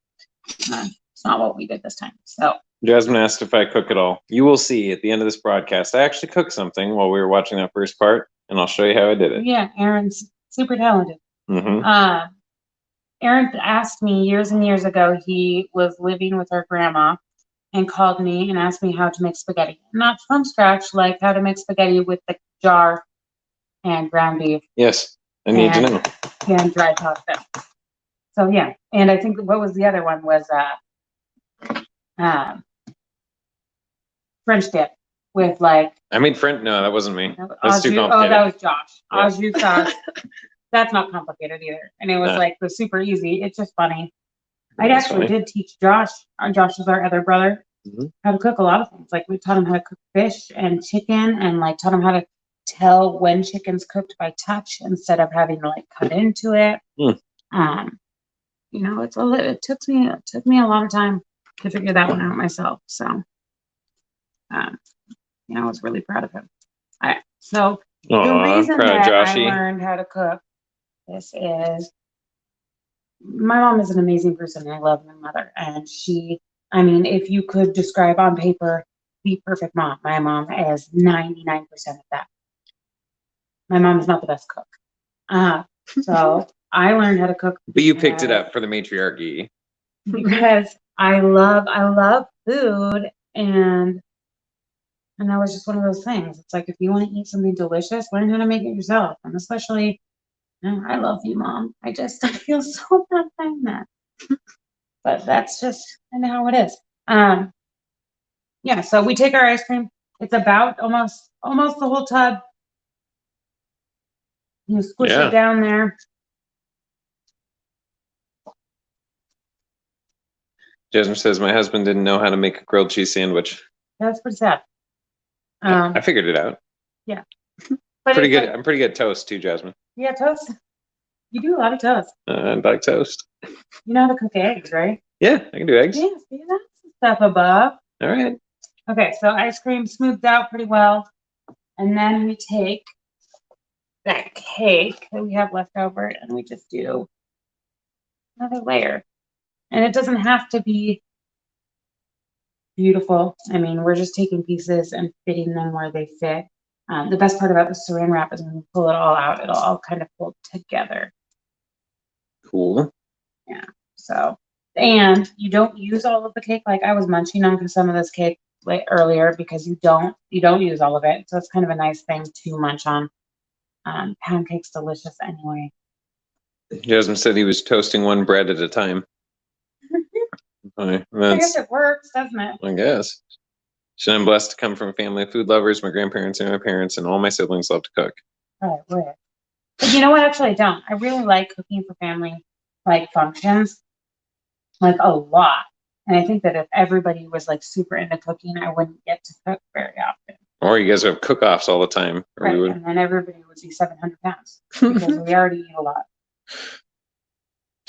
It's not what we did this time. So Jasmine asked if I cook at all. You will see at the end of this broadcast, I actually cooked something while we were watching that first part, and I'll show you how I did it. yeah, Aaron's super talented. Mm-hmm. Aaron asked me years and years ago, he was living with our grandma and called me and asked me how to make spaghetti. Not from scratch, like how to make spaghetti with the jar and ground beef Yes, I need to know. and dry pasta. So yeah, and I think what was the other one was French dip with like I made French. No, that wasn't me. au That's too jus. Oh, complicated. that was Josh. Yeah. Au jus sauce. That's not complicated either, and it was Nah. like the super easy. It's just funny. I That's actually funny. did teach Josh. Josh is our other brother. Mhm. How to cook a lot of things. Like we taught him how to cook fish and chicken, and like taught him how to tell when chicken's cooked by touch instead of having to like cut into it. Mm. You know, it took me a lot of time to figure that one out myself. So, you know, I was really proud of him. All right. So the Aw, reason proud of that I Joshy. learned how to cook this is my mom is an amazing person, and I love my mother. And I mean, if you could describe on paper the perfect mom, my mom is 99% of that. My mom is not the best cook. So I learned how to cook. But you picked it because- up for the matriarchy. because I love food, and that was just one of those things. It's like if you want to eat something delicious, learn how to make it yourself. And especially, I love you, Mom. I feel so bad saying that. But that's just kind of how it is. Yeah, so we take our ice cream. It's about almost the whole tub. You squish Yeah. it down there. Jasmine says my husband didn't know how to make a grilled cheese sandwich. That's pretty sad. I figured it out. But Pretty it's good. like, I'm pretty good at toast too, Jasmine. yeah, toast. You do a lot of toast. I like toast. You know how to cook eggs, right? Yeah, I can do eggs. Yeah, see, that's the stuff above. All right. Okay, so ice cream smoothed out pretty well. And then we take that cake that we have left over and we just do another layer. And it doesn't have to be beautiful. I mean, we're just taking pieces and fitting them where they fit. The best part about the saran wrap is when we pull it all out, it'll all kind of pull together. Cool. So, and you don't use all of the cake. Like I was munching on some of this cake earlier because you don't use all of it. So it's kind of a nice thing to munch on. Pound cake's delicious anyway. Jasmine said he was toasting one bread at a time. Funny. I guess That's, it works, doesn't it? I guess. So I'm blessed to come from a family of food lovers. My grandparents and my parents and all my siblings love to cook. Oh, it would. But you know what? Actually, I don't. I really like cooking for family like functions, like a lot. And I think that if everybody was like super into cooking, I wouldn't get to cook very often. Or you guys have cook-offs all the time. Or Right. we would. And then everybody would be 700 pounds because we already eat a lot.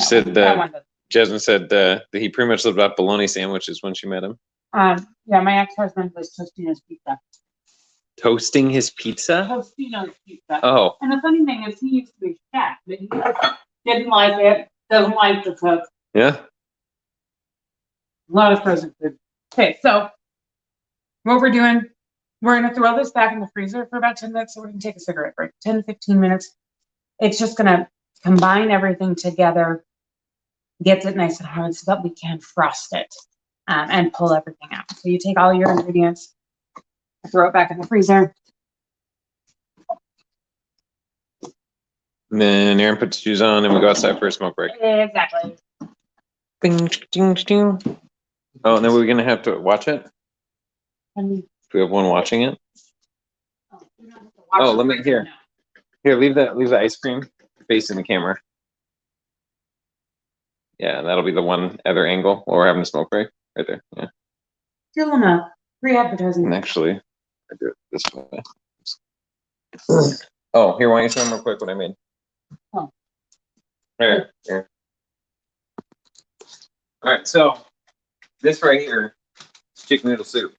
Said That one doesn't. Jasmine said that he pretty much lived off bologna sandwiches when she met him. Yeah, my ex-husband was Tostino's pizza. Toasting his pizza? Tostino's pizza. Oh, And the funny thing is, he used to be a chef, but he just didn't like it, doesn't like to cook. yeah. A lot of frozen food. Okay, so what we're doing, we're gonna throw this back in the freezer for about 10 minutes. So we're gonna take a cigarette break, 10 to 15 minutes. It's just gonna combine everything together, gets it nice and hard so that we can frost it and pull everything out. So you take all your ingredients, throw it back in the freezer. And then Aaron puts shoes on and we go outside for a smoke break. Exactly. Ding, ding, ding. Oh, and then we're gonna have to watch it. And Do we have one watching it? we don't have to watch Oh, it let me right here. now. Here, leave the ice cream facing the camera. Yeah, that'll be the one other angle while we're having a smoke break. Right there. Yeah. Still enough. Free advertising. And actually, I do it this way. Oh, here, why don't you show them real quick what I made? Oh. Here, here. All right, so this right here is chicken noodle soup.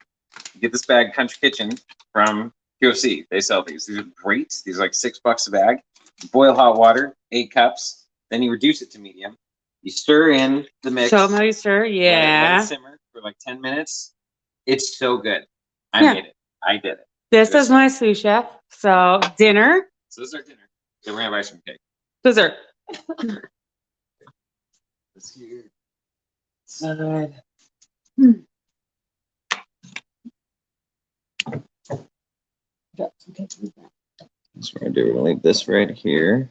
You get this bag, Country Kitchen, from QFC. They sell these. These are great. These are like $6 a bag. You boil hot water, 8 cups. Then you reduce it to medium. You stir in the mix. Show them how you stir. Let it Yeah. simmer for like 10 minutes. It's so good. I Yeah. made it. I did it. This is my sous chef. So dinner, So this is our dinner. Then we're gonna have ice cream cake. dessert. This here. So good. So we're gonna do. We're gonna leave this right here.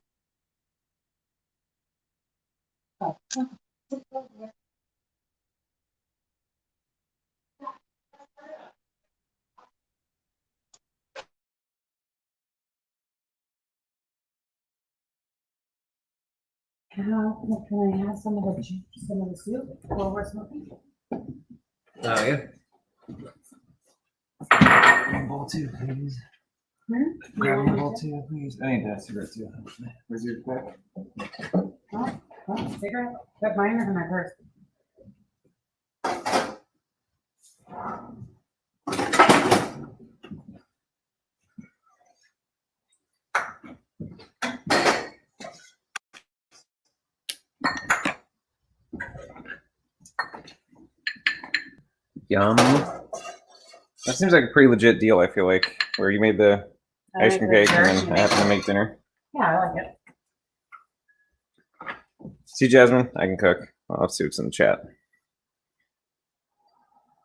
Can I have some of the soup while we're smoking? Oh, yeah. Bowl too, please. Grab me a bowl too, please. I need that cigarette too. Where's your pack? Oh, cigarette? Got mine in my purse. Yum. That seems like a pretty legit deal, I feel like, where you made the ice cream cake and then I happen to make dinner. Yeah, I like it. See, Jasmine, I can cook. I'll see what's in the chat.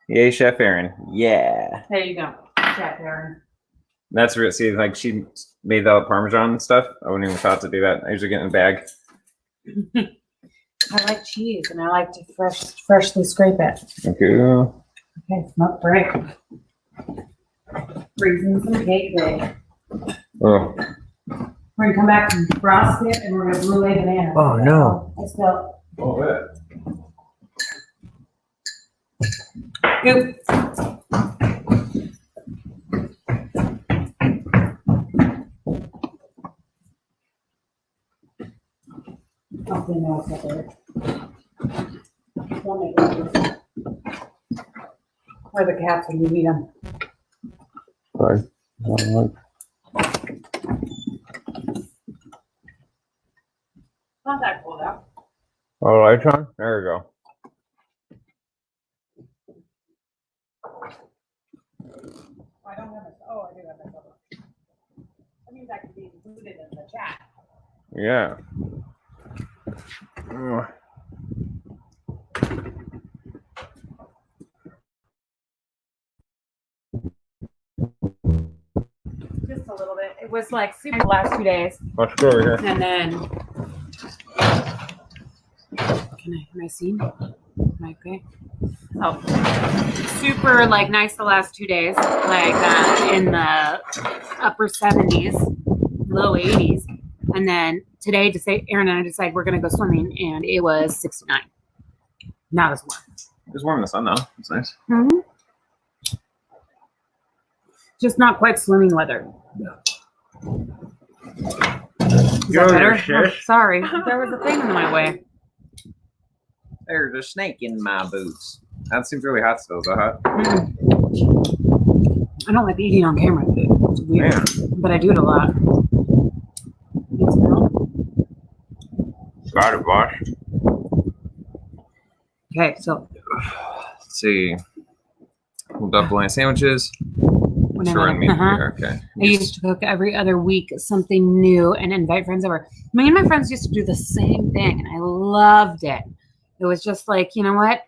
Yay, Chef Aaron. Yeah. There you go. Chef Aaron. That's real. See, like she made that Parmesan and stuff. I wouldn't even thought to do that. I usually get in a bag. I like cheese and I like to freshly scrape it. Thank you. Okay, smoke break. Freezing some cake day. Oh. We're gonna come back and frost it and we're gonna brulee bananas. Oh, no. Let's go. Oh, yeah. Goop. I'll clean those up there. Don't make it. Where the cats when you need them. Sorry. Not that cold out. Oh, lights on? There we go. I don't have a, oh, I do have a cover. That means I can be included in the chat. Yeah. Ugh. Just a little bit. It was like super the last 2 days. Let's go over here. And then, am I seen? Am I okay? Oh, super like nice the last 2 days, like in the upper 70s, low 80s. And then today, Aaron and I decided we're going to go swimming, and it was 69. Not as warm. It was warm in the sun, though. It's nice. Mm-hmm. Just not quite swimming weather. Is that better? Oh, sorry, there was a thing in my way. There's a snake in my boots. That seems really hot still. Is that hot? Mm. I don't like eating on camera. It's weird, but I do it a lot. You smell? Got it, boss. Okay, so Let's see. We'll double sandwiches. Sure, and meat. Okay. I used to cook every other week something new and invite friends over. Me and my friends used to do the same thing, and I loved it. It was just like, you know what?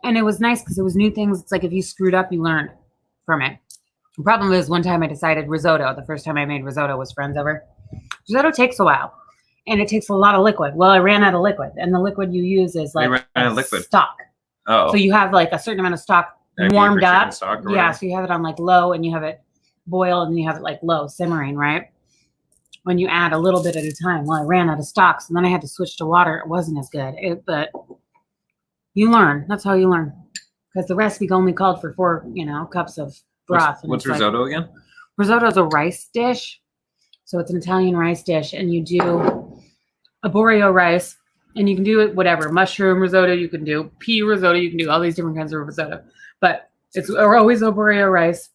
And it was nice because it was new things. It's like if you screwed up, you learned from it. The problem is one time I decided risotto. The first time I made risotto was friends over. Risotto takes a while, and it takes a lot of liquid. Well, I ran out of liquid, and the liquid you use is like stock. Oh. So you have like a certain amount of stock warmed up. Yeah, so you have it on like low and you have it boil and then you have it like low simmering, right? When you add a little bit at a time. Well, I ran out of stock, so then I had to switch to water. It wasn't as good, but you learn. That's how you learn. Because the recipe only called for 4, cups of broth. What's risotto again? Risotto is a rice dish. So it's an Italian rice dish, and you do arborio rice, and you can do it whatever. Mushroom risotto, you can do pea risotto, you can do all these different kinds of risotto. But it's always arborio rice,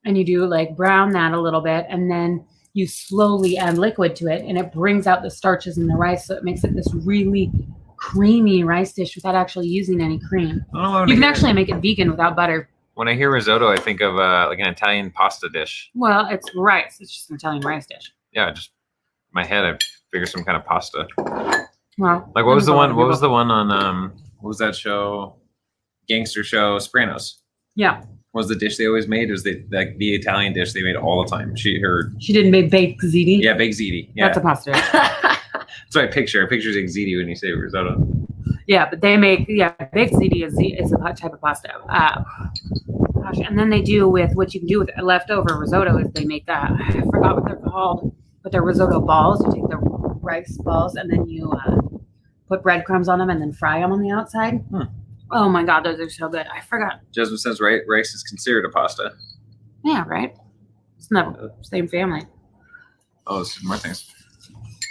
and you do like brown that a little bit, and then you slowly add liquid to it, and it brings out the starches in the rice, so it makes it this really creamy rice dish without actually using any cream. You can actually make it vegan without butter. When I hear risotto, I think of like an Italian pasta dish. Well, it's rice. It's just an Italian rice dish. Yeah, just in my head, I figure some kind of pasta. Well, like what was the one? What was the one on? What was that show? Gangster show, Sopranos. Yeah. What was the dish they always made? It was the Italian dish they made all the time. She didn't make baked ziti. Yeah, baked ziti. Yeah. That's a pasta dish. That's what I picture. I picture ziti when you say risotto. Yeah, but they make baked ziti is a type of pasta. Gosh, and then they do with what you can do with leftover risotto is they make that. I forgot what they're called, but they're risotto balls. You take the rice balls and then you put breadcrumbs on them, and then fry them on the outside. Oh my God, those are so good. I forgot. Jasmine says rice is considered a pasta. Yeah, right? It's not the same family. Oh, there's more things.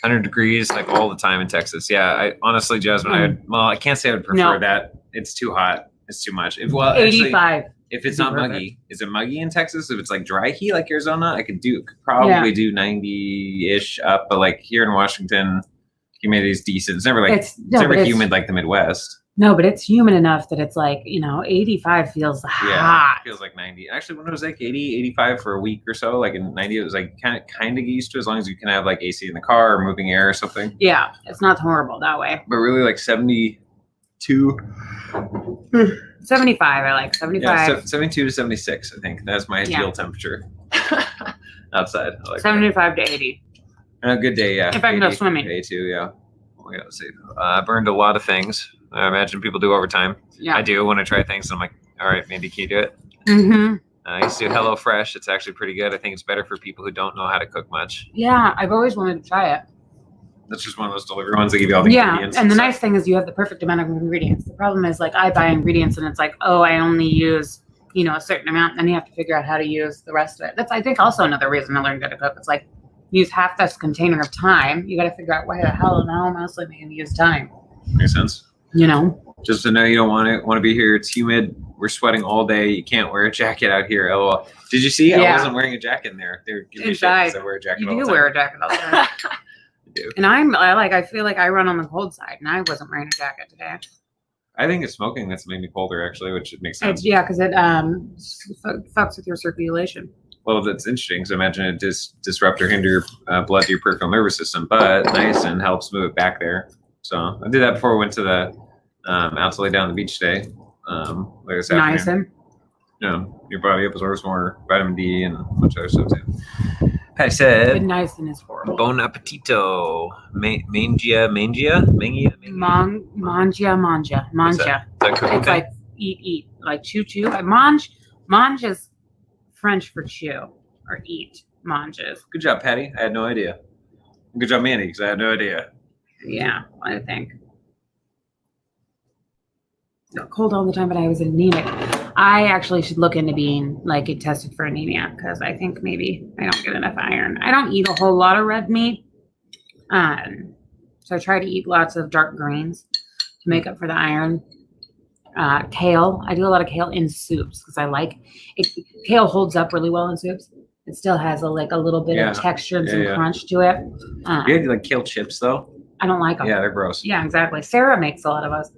100 degrees like all the time in Texas. Yeah, I honestly, Jasmine, I can't say I would prefer that. It's too hot. It's too much. If 85. If it's not muggy, is it muggy in Texas? If it's like dry heat like Arizona, I could probably do 90-ish up. But like here in Washington, humidity is decent. It's never like it's never humid like the Midwest. No, but it's humid enough that it's like, 85 feels hot. Yeah, it feels like 90. Actually, when it was like 80, 85 for a week or so, like in 90, it was like kind of get used to, as long as you can have like AC in the car or moving air or something. Yeah, it's not horrible that way. But really like 72. 75, I like 75. Yeah, 72 to 76, I think. That's my ideal temperature outside. I like 75 to 80. And a good day, yeah. If I can go swimming. Day too, yeah. Let's see. I burned a lot of things. I imagine people do overtime. Yeah. I do when I try things. And I'm like, all right, Mandy, can you do it? Mm-hmm. I used to do HelloFresh. It's actually pretty good. I think it's better for people who don't know how to cook much. Yeah, I've always wanted to try it. That's just one of those delivery ones that give you all the ingredients. And the nice thing is you have the perfect amount of ingredients. The problem is like I buy ingredients and it's like, oh, I only use, a certain amount. And then you have to figure out how to use the rest of it. That's, I think, also another reason I learned how to cook. It's like use half this container of time. You got to figure out why the hell now mostly am I going to use time. Makes sense. Just to know you don't want to be here. It's humid. We're sweating all day. You can't wear a jacket out here. LOL. Did you see? I wasn't wearing a jacket in there. They're giving me shit because I wear a jacket all the time. You do wear a jacket all the time. do. And I feel like I run on the cold side, and I wasn't wearing a jacket today. I think it's smoking that's made me colder, actually, which makes sense. Because it fucks with your circulation. Well, that's interesting, because I imagine it disrupt or hinder blood to your peripheral nervous system, but niacin helps move it back there. So I did that before we went to the out to lay down on the beach today. Like this afternoon. Niacin. Your body absorbs more vitamin D and a bunch of other stuff too. I said, but niacin is horrible. Bon appetito. Mangia. It's like eat, like chew. Mange is French for chew or eat. Manges. Good job, Patty. I had no idea. Good job, Mandy, because I had no idea. Yeah, I think. Cold all the time, but I was anemic. I actually should look into being tested for anemia because I think maybe I don't get enough iron. I don't eat a whole lot of red meat. So I try to eat lots of dark greens to make up for the iron. Kale. I do a lot of kale in soups because I like it. Kale holds up really well in soups. It still has a little bit of texture and some crunch to it. You like kale chips though? I don't like them. Yeah, they're gross. Yeah, exactly. Sarah makes a lot of us.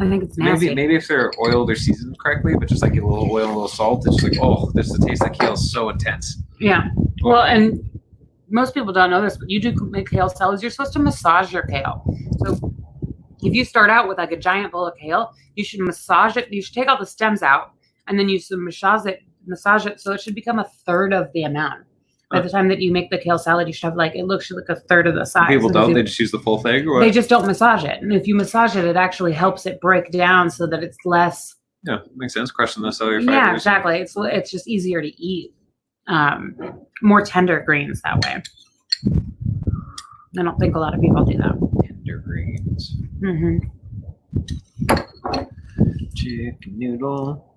I think it's nasty. Maybe if they're oiled or seasoned correctly, but just like a little oil and a little salt, it's just like, this the taste of kale is so intense. Yeah. Well, and most people don't know this, but you do make kale salads. You're supposed to massage your kale. So if you start out with a giant bowl of kale, you should massage it. You should take all the stems out, and then you should massage it so it should become a third of the amount. By the time that you make the kale salad, you should have it looks like a third of the size. People don't. They just use the full thing, or what? They just don't massage it. And if you massage it, it actually helps it break down so that it's less. Yeah, makes sense. Crushing the cellular fibers. Yeah, exactly. It's just easier to eat. More tender greens that way. I don't think a lot of people do that. Tender greens. Mm-hmm. Chicken noodle.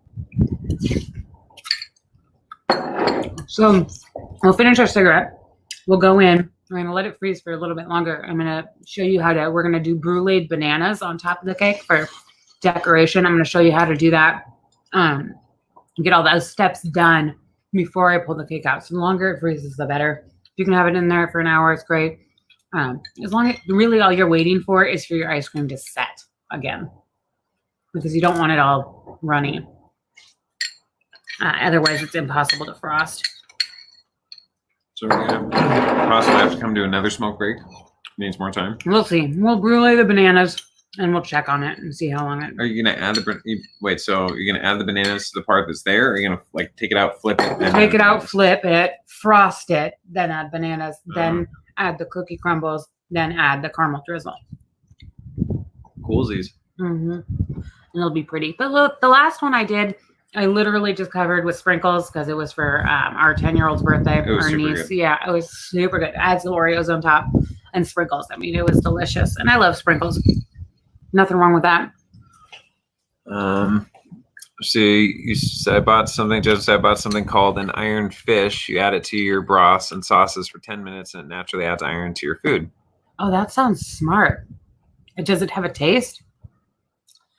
So we'll finish our cigarette. We'll go in. We're going to let it freeze for a little bit longer. I'm going to show you we're going to do bruised bananas on top of the cake for decoration. I'm going to show you how to do that. Get all those steps done before I pull the cake out. So the longer it freezes, the better. If you can have it in there for an hour, it's great. As long as really all you're waiting for is for your ice cream to set again, because you don't want it all runny. Otherwise, it's impossible to frost. So we're going to possibly have to come to another smoke break. Needs more time. We'll see. We'll brulee the bananas, and we'll check on it and see how long it. Are you going to add so you're going to add the bananas to the part that's there, or are you going to take it out, flip it? Take it out, flip it, frost it, then add bananas, then add the cookie crumbles, then add the caramel drizzle. Coolsies. And it'll be pretty. But look, the last one I did, I literally just covered with sprinkles because it was for our 10-year-old's birthday. Our niece. Good. Yeah, it was super good. Adds the Oreos on top and sprinkles. I mean, it was delicious. And I love sprinkles. Nothing wrong with that. See, you said I bought something. Joseph said I bought something called an iron fish. You add it to your broths and sauces for 10 minutes, and it naturally adds iron to your food. Oh, that sounds smart. Does it have a taste?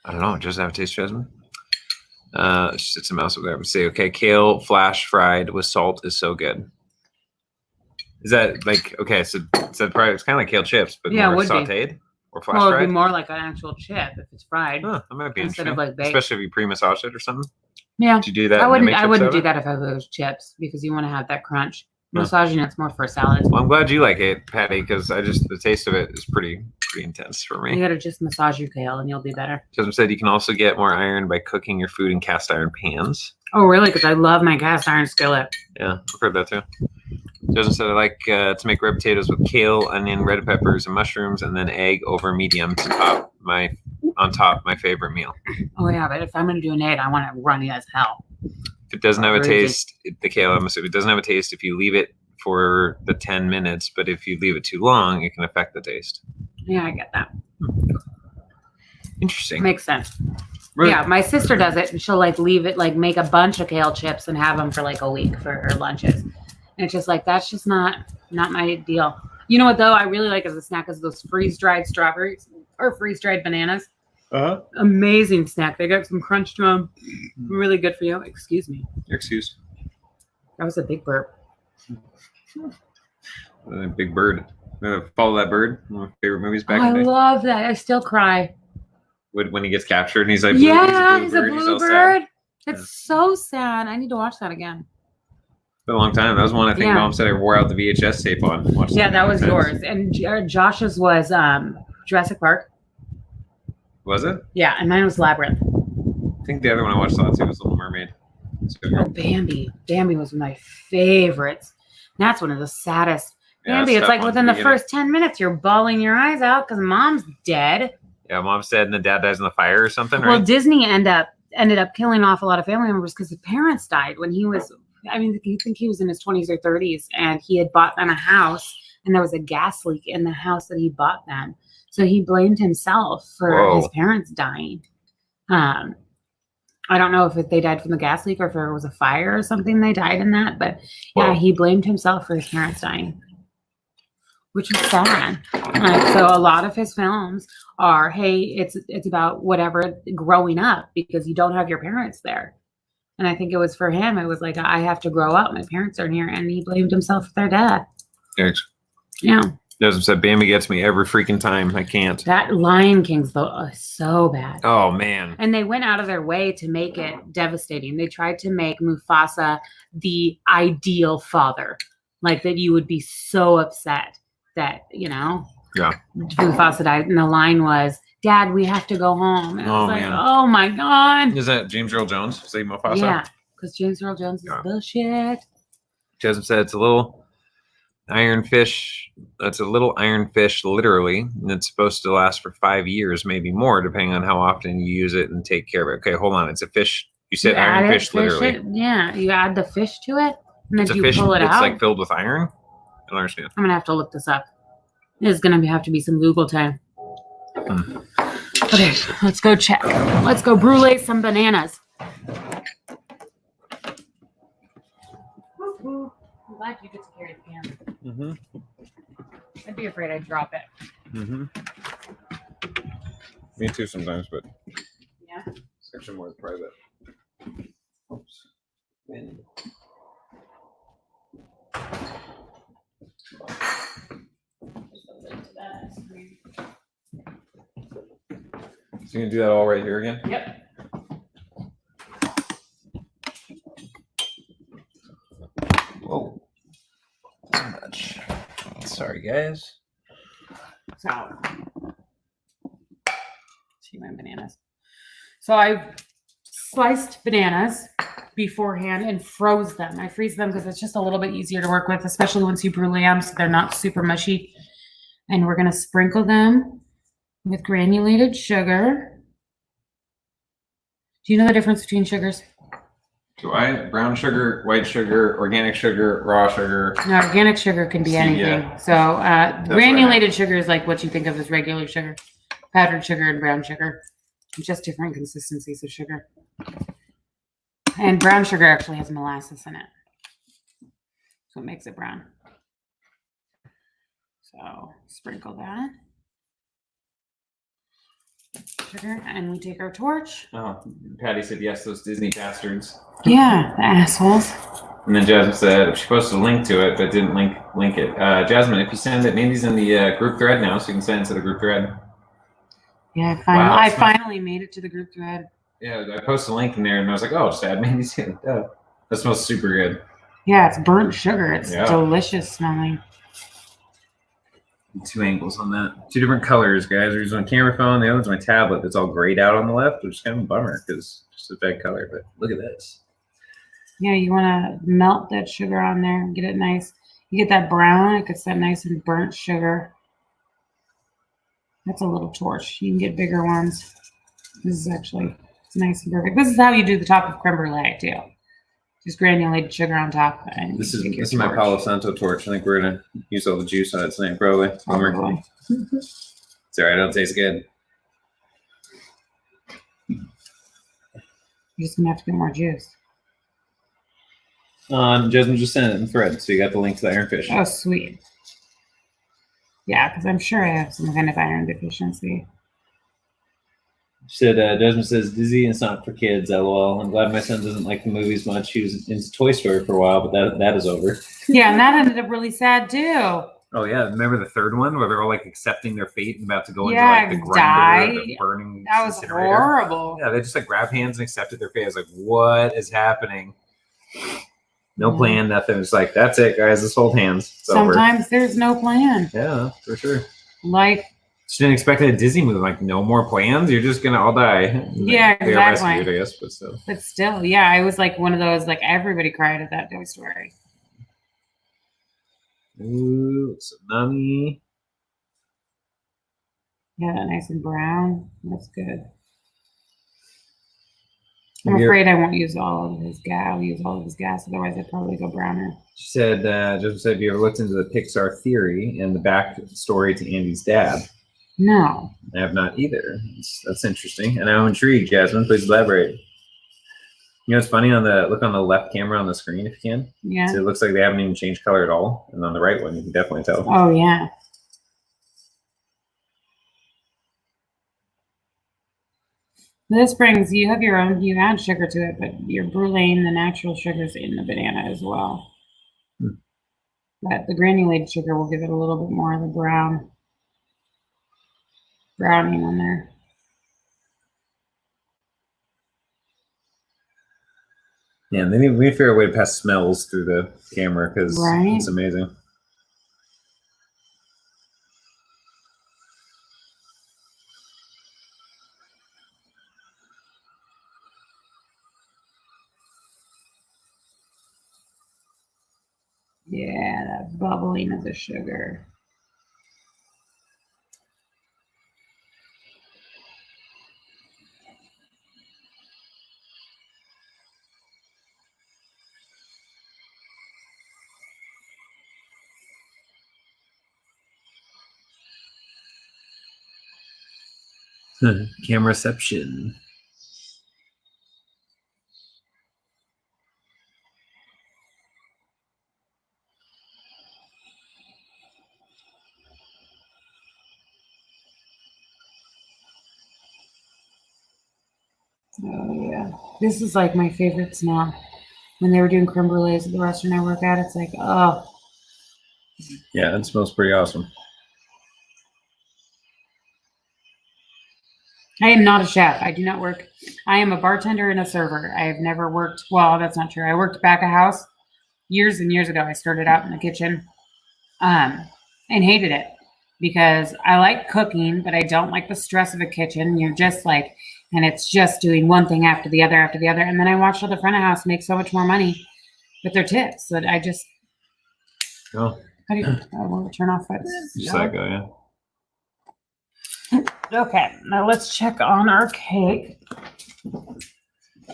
I don't know. Does it have a taste, Jasmine? It's a mouse over there. Say, okay, kale flash fried with salt is so good. Is that like okay? So probably it's kind of like kale chips, but Yeah, it more would be. sautéed or flash Well, it'd fried. be more like an actual chip if it's fried. Huh, that might be Instead interesting. of, like, baked. Especially if you pre-massage it or something. Yeah. Did you do that? I and then wouldn't. make I chips wouldn't out do of it? that if I was chips because you want to have that crunch. Yeah. Massaging it's more for salads. Well, I'm glad you like it, Patty, because the taste of it is pretty intense for You me. gotta just massage your kale and you'll be better. Jasmine said you can also get more iron by cooking your food in cast iron pans. Oh, really? Because I love my cast iron skillet. Yeah, I've heard that too. Jasmine said I like to make red potatoes with kale, onion, red peppers, and mushrooms, and then egg over medium to top my favorite meal. Oh yeah, but if I'm gonna do an egg, I want it runny as hell. If it doesn't have a Crazy. taste, the kale, I'm assuming it doesn't have a taste if you leave it for the 10 minutes, but if you leave it too long, it can affect the taste. Yeah, I get that. Interesting. Makes sense. Really? Yeah, my sister does it, and she'll like leave it, like make a bunch of kale chips and have them for like a week for her lunches. And it's just like that's just not my deal. You know what though? I really like as a snack is those freeze dried strawberries or freeze dried bananas. Amazing snack. They got some crunch to them. Really good for you. Excuse me. Your excuse. That was a big burp. Big Bird. Follow That Bird. One of my favorite movies back Oh, in the I day. love that. I still cry. When he gets captured and he's like, Yeah, he's he's a all sad. bluebird. It's Yeah. so sad. I need to watch that again. It's been a long time. That was one I think Yeah. Mom said I wore out the VHS tape on. Watched Yeah, it that was many times. yours. And Josh's was Jurassic Park. Was it? Yeah, and mine was Labyrinth. I think the other one I watched a lot too was Little Mermaid. So, Oh, Bambi. Bambi was my favorites. That's one of the saddest. yeah, Bambi, it's tough like on within the beginning. first 10 minutes, you're bawling your eyes out because mom's dead. Yeah, Mom's dead and the dad dies in the fire or something, Well, right? Disney ended up killing off a lot of family members because his parents died when he was, I mean, I think he was in his 20s or 30s, and he had bought them a house, and there was a gas leak in the house that he bought them. So he blamed himself for Whoa. his parents dying. I don't know if they died from the gas leak or if it was a fire or something. They died in that, but yeah, Whoa. he blamed himself for his parents dying, which is sad. So a lot of his films are, hey, it's about whatever growing up because you don't have your parents there. And I think it was for him. It was like I have to grow up. My parents aren't here, and he blamed himself for their death. Thanks. Yeah, Joseph said Bambi gets me every freaking time. I can't. that Lion King's though is so bad. Oh man. And they went out of their way to make it devastating. They tried to make Mufasa the ideal father, like that you would be so upset that, Yeah. Mufasa died. And the line was, Dad, we have to go home. And I was Oh, like, man. oh my God. Is that James Earl Jones? Say Mufasa? Yeah, because James Earl Jones is Yeah. bullshit. Joseph said it's a little iron fish. That's a little iron fish, literally. And it's supposed to last for 5 years, maybe more, depending on how often you use it and take care of it. Okay, hold on. It's a fish. You said You add iron it, fish, literally. it. Yeah, you add the fish to it, and then It's a you fish pull it that's out. like filled with iron. I don't understand. I'm gonna have to look this up. There's gonna have to be some Google time. Okay, let's go check. Let's go brulee some bananas. I'm glad you get to carry the can. Mm-hmm. I'd be afraid I'd drop it. Mm-hmm. Me too sometimes, but Yeah. it's actually more private. Oops. So you can do that all right here again? Yep. Whoa. Too much. Sorry, guys. So, see my bananas. So I sliced bananas beforehand and froze them. I freeze them because it's just a little bit easier to work with, especially once you brulee them so they're not super mushy. And we're going to sprinkle them with granulated sugar. Do you know the difference between sugars? Do I? Brown sugar, white sugar, organic sugar, raw sugar. No, organic sugar can be See, anything. yeah. So what I granulated sugar is like what you think of as regular sugar. powdered sugar and brown sugar. Just different consistencies of sugar. And brown sugar actually has molasses in it. So it makes it brown. So sprinkle that. Sugar, and we take our torch. Oh, Patty said yes, those Disney bastards. Yeah, the assholes. And then Jasmine said she posted a link to it, but didn't link it. Jasmine, if you send it, Mandy's in the group thread now, so you can send it to the group thread. Yeah, Wow, I it's finally made it to the group thread. Yeah, I posted a link in there, and I was like, oh, just add Mandy's in. Duh. That smells super good. Yeah, it's burnt sugar. It's Yeah. delicious smelling. 2 angles on that. 2 different colors, guys. There's one camera phone, the other one's my tablet that's all grayed out on the left, which is kind of a bummer because it's just a bad color. But look at this. Yeah, you want to melt that sugar on there and get it nice. You get that brown, it gets that nice and burnt sugar. That's a little torch. You can get bigger ones. This is actually it's nice and perfect. This is how you do the top of creme brulee too. Just granulated sugar on top. And This you is take your this is my torch. Palo Santo torch. I think we're gonna use all the juice on it tonight, probably. Bummer. Probably. It's alright, it'll taste good. You're just gonna have to get more juice. Jasmine just sent it in thread, so you got the link to the ironfish. Oh, sweet. Yeah, because I'm sure I have some kind of iron deficiency. She said, Jasmine says, Disney is not for kids, lol. I'm glad my son doesn't like the movies much. He was into Toy Story for a while, but that is over. Yeah, and that ended up really sad too. Oh, yeah. Remember the third one where they're all like accepting their fate and about to go Yeah, into like the die. grinder, the burning That was incinerator? horrible. Yeah, they just like grabbed hands and accepted their fate. I was like, what is happening? No Yeah. plan, nothing. It's like, that's it, guys. Let's hold hands. It's over. Sometimes there's no plan. Yeah, for sure. Like, She didn't expect a Disney movie. Like, no more plans. You're just gonna all die. Yeah, They arrested exactly. you, I guess, but still. but still, yeah, I was like one of those, like everybody cried at that Toy Story. Ooh, tsunami. Yeah, nice and brown. That's good. I'm Have you- afraid I won't use all of his gas. I'll use all of his gas, otherwise I'd probably go browner. She said, Joseph said, have you ever looked into the Pixar theory and the back story to Andy's dad? No. I have not either. That's interesting. And I'm intrigued, Jasmine. Please elaborate. You know, it's funny look on the left camera on the screen if you can. Yeah. So it looks like they haven't even changed color at all. And on the right one, you can definitely tell. Oh, yeah. This brings, you have your own, you add sugar to it, but you're bruleeing the natural sugars in the banana as well. Hmm. But the granulated sugar will give it a little bit more of the browning on there. Yeah, and we need to figure out a way to pass smells through the camera because Right. it's amazing. Yeah, that bubbling of the sugar. Camera reception. Oh, yeah. This is like my favorite smell. When they were doing creme brulees at the restaurant I work at, it's like, oh, Yeah, it smells pretty awesome. I am not a chef. I do not work. I am a bartender and a server. I have never worked. Well, that's not true. I worked back of house years and years ago. I started out in the kitchen, and hated it because I like cooking, but I don't like the stress of a kitchen. You're just like, and it's just doing one thing after the other after the other. And then I watched the front of house make so much more money with their tips that I just. Oh, How do you? I will turn off that. just that guy, yeah. Okay, now let's check on our cake.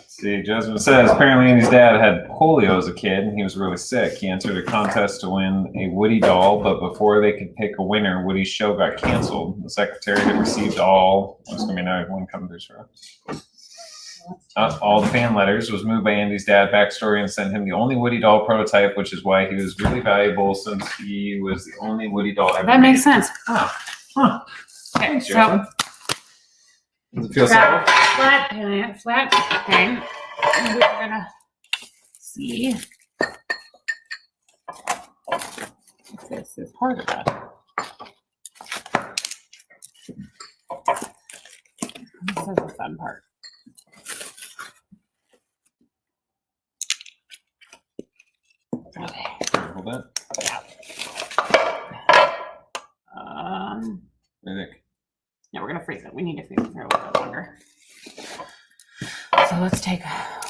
See, Jasmine says apparently Andy's dad had polio as a kid and he was really sick. He entered a contest to win a Woody doll, but before they could pick a winner, Woody's show got canceled. The secretary had received all. There's gonna be another one coming through. All the fan letters, was moved by Andy's dad backstory and sent him the only Woody doll prototype, which is why he was really valuable since he was the only Woody doll ever That makes made. sense. Oh, huh. Okay, Thanks, so Jasmine. Does it feel soft? flat pan. And we're gonna see if this is part of that. This is the fun part. Okay. Hold that. What do you think? Yeah, we're gonna freeze it. We need to freeze it for a little bit longer. So let's take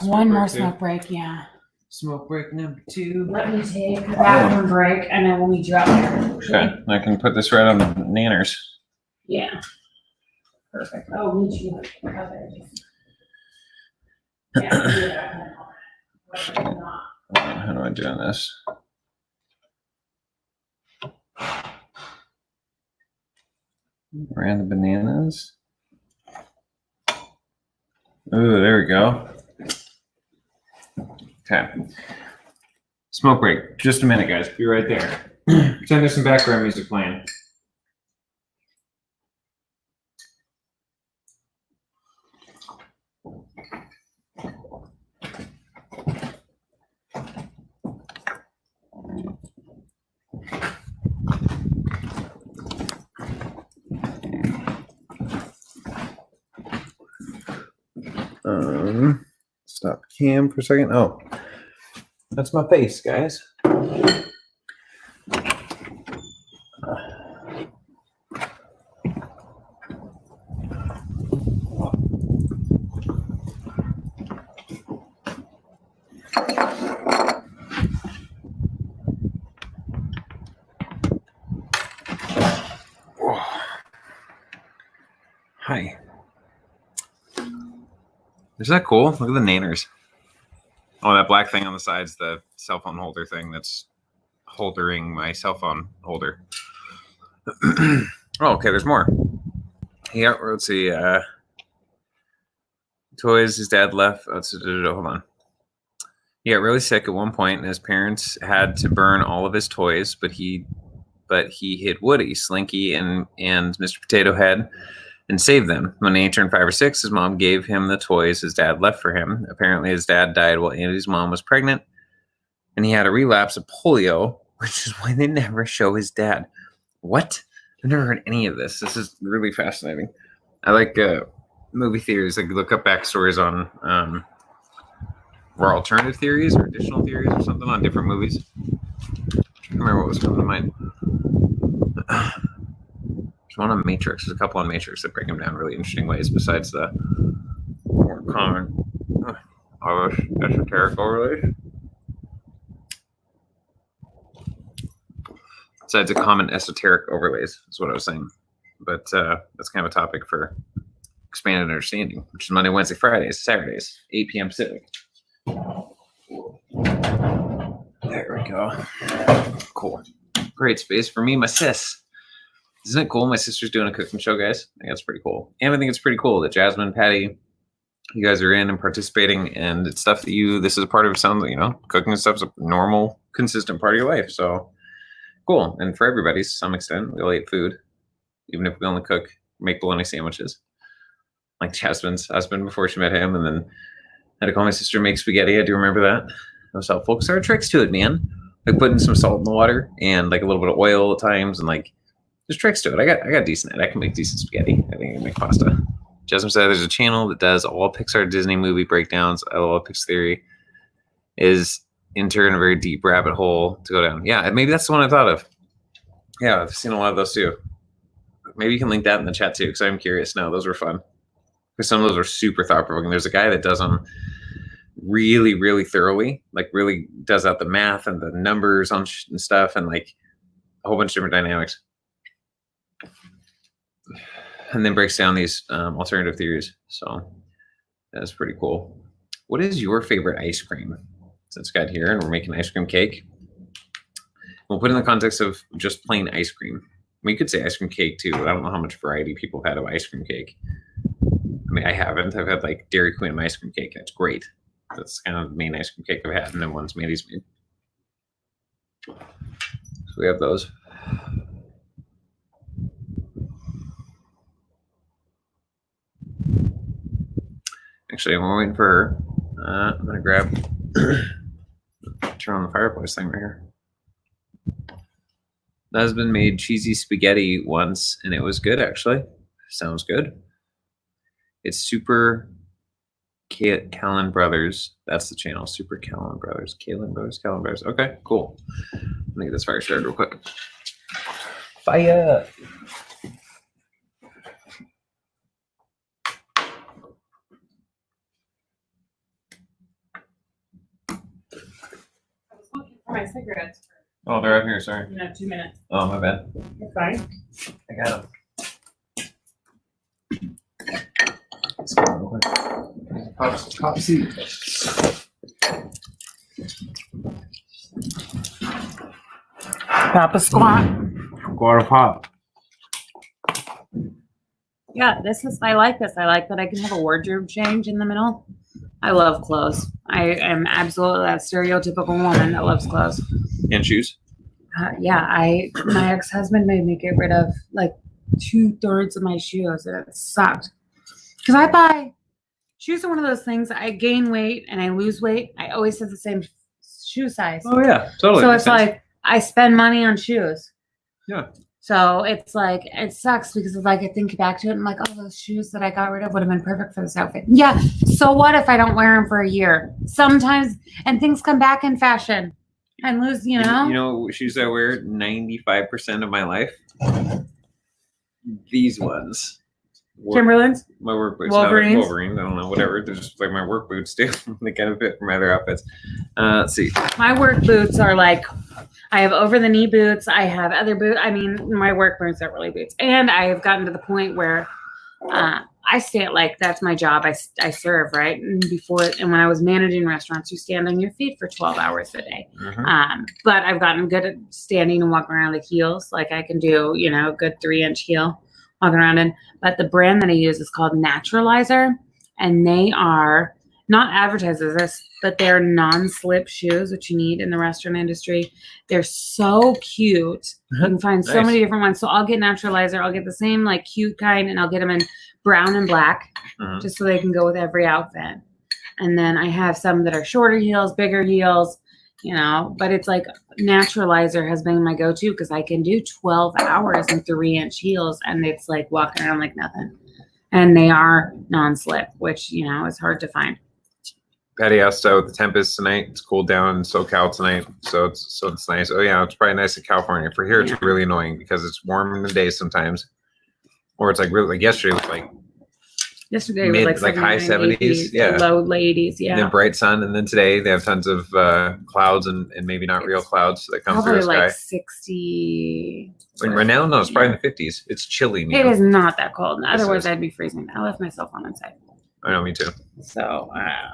one more break, too. smoke break. Yeah. Smoke break number 2. Let me take a bathroom break, and then we'll meet you out there. Okay, I can put this right on the nanners. Yeah. Perfect. Oh, meet you out there. Yeah. Do that. How do I do on this? Ran the bananas. Ooh, there we go. Okay. Smoke break. Just a minute, guys. Be right there. Pretend there's some background music playing. Stop cam for a second. Oh, that's my face, guys. Hi. Isn't that cool? Look at the nanners. Oh, that black thing on the side's the cell phone holder thing that's holdering my cell phone holder. Oh, okay, there's more. Yeah, let's see. Toys his dad left. Hold on. He got really sick at one point, and his parents had to burn all of his toys, but he hid Woody, Slinky, and Mr. Potato Head, and saved them. When he turned 5 or 6, his mom gave him the toys his dad left for him. Apparently, his dad died while Andy's mom was pregnant, and he had a relapse of polio, which is why they never show his dad. What? I've never heard any of this. This is really fascinating. I like movie theories. Like look up backstories on or alternative theories or additional theories or something on different movies. I don't remember what was coming to mind. There's one on Matrix. There's a couple on Matrix that break them down really interesting ways besides the more common esoteric overlays. Besides the common esoteric overlays is what I was saying. But that's kind of a topic for expanded understanding, which is Monday, Wednesday, Fridays, Saturdays, 8 p.m. Pacific. There we go. Cool. Great space for me, my sis. Isn't it cool? My sister's doing a cooking show, guys. I think that's pretty cool. And I think it's pretty cool that Jasmine, Patty, you guys are in and participating, and it's stuff that this is a part of something, cooking and stuff's a normal, consistent part of your life. So cool. And for everybody, to some extent, we all eat food, even if we only make bologna sandwiches. Like Jasmine's husband before she met him, and then I had to call my sister make spaghetti. I do remember that. That was helpful because there are tricks to it, man. Like putting some salt in the water and like a little bit of oil at times, and like there's tricks to it. I got decent at it. I can make decent spaghetti. I think I can make pasta. Jasmine said there's a channel that does all Pixar Disney movie breakdowns. LOL Pix Theory is enter in a very deep rabbit hole to go down. Yeah, maybe that's the one I thought of. Yeah, I've seen a lot of those too. Maybe you can link that in the chat too, because I'm curious. No, those were fun. Because some of those are super thought-provoking. There's a guy that does them really, really thoroughly, like really does out the math and the numbers on and stuff, and like a whole bunch of different dynamics, and then breaks down these alternative theories. So that's pretty cool. What is your favorite ice cream? So it's got here, and we're making ice cream cake. We'll put it in the context of just plain ice cream. We could say ice cream cake too, but I don't know how much variety people have had of ice cream cake. I mean, I haven't. I've had like Dairy Queen ice cream cake. That's great. That's kind of the main ice cream cake I've had, and then ones Mandy's made. So we have those. Actually, I'm waiting for her. I'm gonna grab, turn on the fireplace thing right here. My husband made cheesy spaghetti once, and it was good actually. Sounds good. It's Super Callan Brothers. That's the channel. Super Callan Brothers. Callan Brothers. Okay, cool. Let me get this fire started real quick. Fire. I was looking for my cigarettes Oh, they're up here. Sorry. for 2 minutes. Oh, my bad. You're fine. I got them. Let's go real quick. Top seat. Papa squat. Quarter pop. Yeah, I like this. I like that I can have a wardrobe change in the middle. I love clothes. I am absolutely that stereotypical woman that loves clothes. And shoes. Yeah, my ex-husband made me get rid of like 2/3 of my shoes, and it sucked. Because I buy shoes are one of those things. I gain weight and I lose weight. I always have the same shoe size. Oh yeah, totally. So Makes it's sense. like I spend money on shoes. Yeah. So it's like it sucks because if I could think back to it, I'm like, oh, those shoes that I got rid of would have been perfect for this outfit. Yeah. So what if I don't wear them for a year? Sometimes, and things come back in fashion and lose. You know. You know what shoes I wear 95% of my life? These ones. Timberlands. My work boots. Wolverines? Not Wolverines. I don't know. Whatever. They're just like my work boots too. They kind of fit for my other outfits. Let's see. My work boots are like, I have over the knee boots. I have other boots. I mean, my work boots aren't really boots. And I have gotten to the point where I stand like that's my job. I serve, right? And when I was managing restaurants, you stand on your feet for 12 hours a day. Mhm. But I've gotten good at standing and walking around with heels. Like I can do, a good 3-inch heel walking around in. But the brand that I use is called Naturalizer, and they are not advertised as this, but they're non-slip shoes, which you need in the restaurant industry. They're so cute. You can find so Nice. many different ones. So I'll get Naturalizer. I'll get the same like cute kind, and I'll get them in brown and black, Mhm. just so they can go with every outfit. And then I have some that are shorter heels, bigger heels, but it's like Naturalizer has been my go-to because I can do 12 hours in 3-inch heels, and it's like walking around like nothing. And they are non-slip, which, is hard to find. Patty asked out the temp is tonight. It's cooled down in SoCal tonight, so it's nice. Oh yeah, it's probably nice in California. For here, it's really annoying because it's warm in the day sometimes, or it's like really like yesterday was like Yesterday mid, was like high 70s, 70s, yeah. low 80s, and then bright sun, and then today they have tons of clouds and maybe not real clouds that come through Probably the sky. like 60. And right now, no, it's probably in the 50s. It's chilly, man. It is not that cold. Yes, it Otherwise, is. I'd be freezing. I left my cell phone inside. I know, me too. So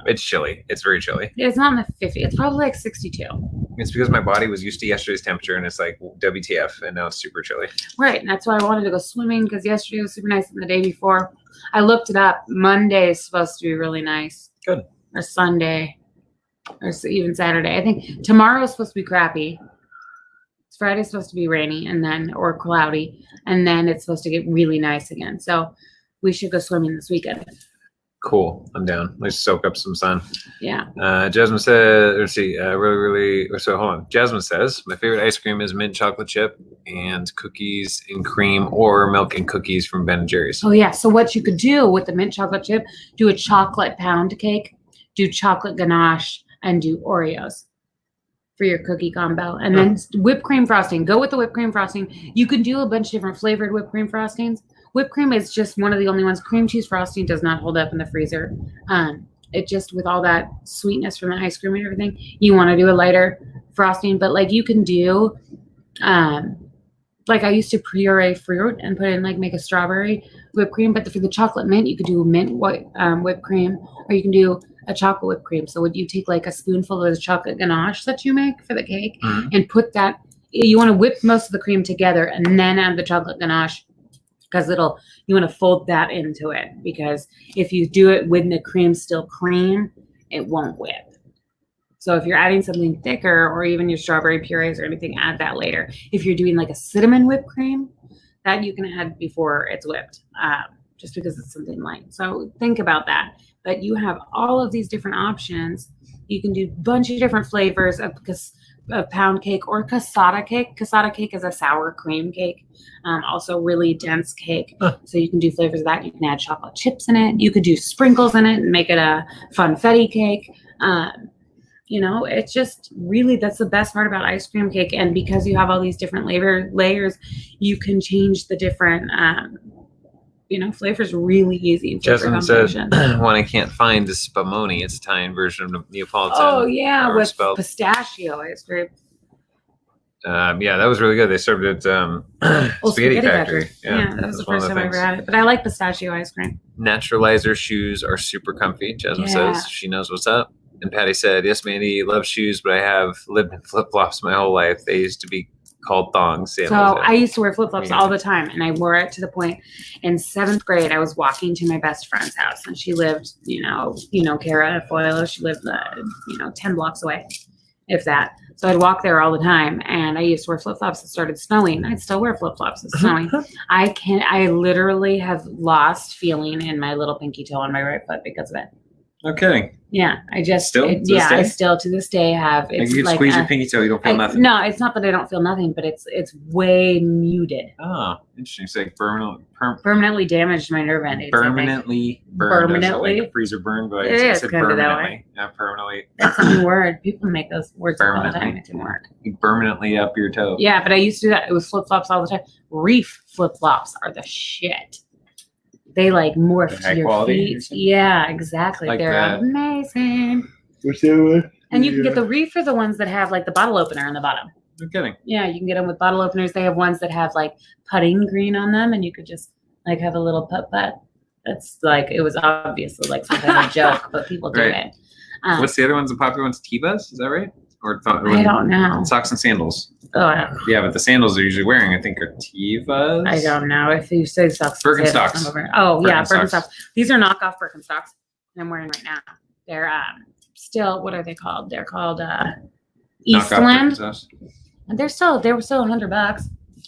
It's chilly. It's very chilly. it's not in the 50s. It's probably like 62. It's because my body was used to yesterday's temperature, and it's like WTF, and now it's super chilly. Right. And that's why I wanted to go swimming because yesterday was super nice and the day before. I looked it up. Monday is supposed to be really nice. Good. Or Sunday. Or even Saturday. I think tomorrow is supposed to be crappy. Friday's supposed to be rainy or cloudy. And then it's supposed to get really nice again. So we should go swimming this weekend. Cool. I'm down. Let's soak up some sun. Yeah. Jasmine said, let's see, so hold on. Jasmine says, my favorite ice cream is mint chocolate chip and cookies and cream or milk and cookies from Ben & Jerry's. Oh, yeah. So what you could do with the mint chocolate chip, do a chocolate pound cake, do chocolate ganache, and do Oreos for your cookie combo. And then whipped cream frosting. Go with the whipped cream frosting. You can do a bunch of different flavored whipped cream frostings. Whipped cream is just one of the only ones. Cream cheese frosting does not hold up in the freezer. It just, with all that sweetness from the ice cream and everything, you want to do a lighter frosting. But like you can do, like I used to puree fruit and put in make a strawberry whipped cream. But for the chocolate mint, you could do mint whipped cream, or you can do a chocolate whipped cream. So would you take like a spoonful of the chocolate ganache that you make for the cake Mhm. and put that, you want to whip most of the cream together and then add the chocolate ganache because you want to fold that into it, because if you do it when the cream's still cream, it won't whip. So if you're adding something thicker or even your strawberry purees or anything, add that later. If you're doing like a cinnamon whipped cream, that you can add before it's whipped, just because it's something light. So think about that. But you have all of these different options. You can do a bunch of different flavors of pound cake or cassata cake. Cassata cake is a sour cream cake, also really dense cake. Huh. So you can do flavors of that. You can add chocolate chips in it. You could do sprinkles in it and make it a funfetti cake. You know, it's just really, that's the best part about ice cream cake. And because you have all these different layers, you can change the different, flavors really easy. Jasmine said, one I can't find is spumoni. It's Italian version of Neapolitan. Oh yeah, or with spelled. pistachio ice cream. Yeah, that was really good. They served it Spaghetti Factory. Yeah, that was the one of first time I ever things. had it. But I like pistachio ice cream. Naturalizer shoes are super comfy. Jasmine Yeah. says she knows what's up. And Patty said, yes, Mandy, love shoes, but I have lived in flip-flops my whole life. They used to be called thongs. So I used to wear flip-flops all the time, and I wore it to the point in 7th grade, I was walking to my best friend's house, and she lived, Kara Foyle, she lived, 10 blocks away, if that. So I'd walk there all the time, and I used to wear flip-flops. It started snowing. I'd still wear flip-flops. It's snowing. I literally have lost feeling in my little pinky toe on my right foot because of it. No kidding. Yeah, I just Still? To this day? I still to this day have. Like It's you can like squeeze your pinky toe, you don't feel nothing. No, it's not that I don't feel nothing, but it's way muted. Oh, interesting. It's like Permanently damaged my nerve endings. I think. permanently burned. Permanently? Like a freezer burn, but It I is said kinda that permanently. Not permanently. That's a new word. People make those words up all the time. Permanently. It didn't work. Permanently up your toe. Yeah, but I used to do that. It was flip flops all the time. Reef flip flops are the shit. They like morph High to your quality or feet. something? Yeah, exactly. Like They're that. amazing. What's the other one? And you can get the reef are the ones that have like the bottle opener in the bottom. No kidding. Yeah, you can get them with bottle openers. They have ones that have like putting green on them, and you could just like have a little putt. That's like, it was obviously like some kind of joke, but people do Right. it. What's the other ones? The popular ones, Tevas? Is that right? Or I don't know. Socks and sandals. Oh, Yeah, but the sandals they're usually wearing, I think, are Tevas. I don't know. If you say socks, Birkenstocks. Oh yeah, Birkenstocks. Birkenstocks. These are knockoff Birkenstocks that I'm wearing right now. They're still, what are they called? They're called Knockoff Eastland. Birkenstocks. And they were still $100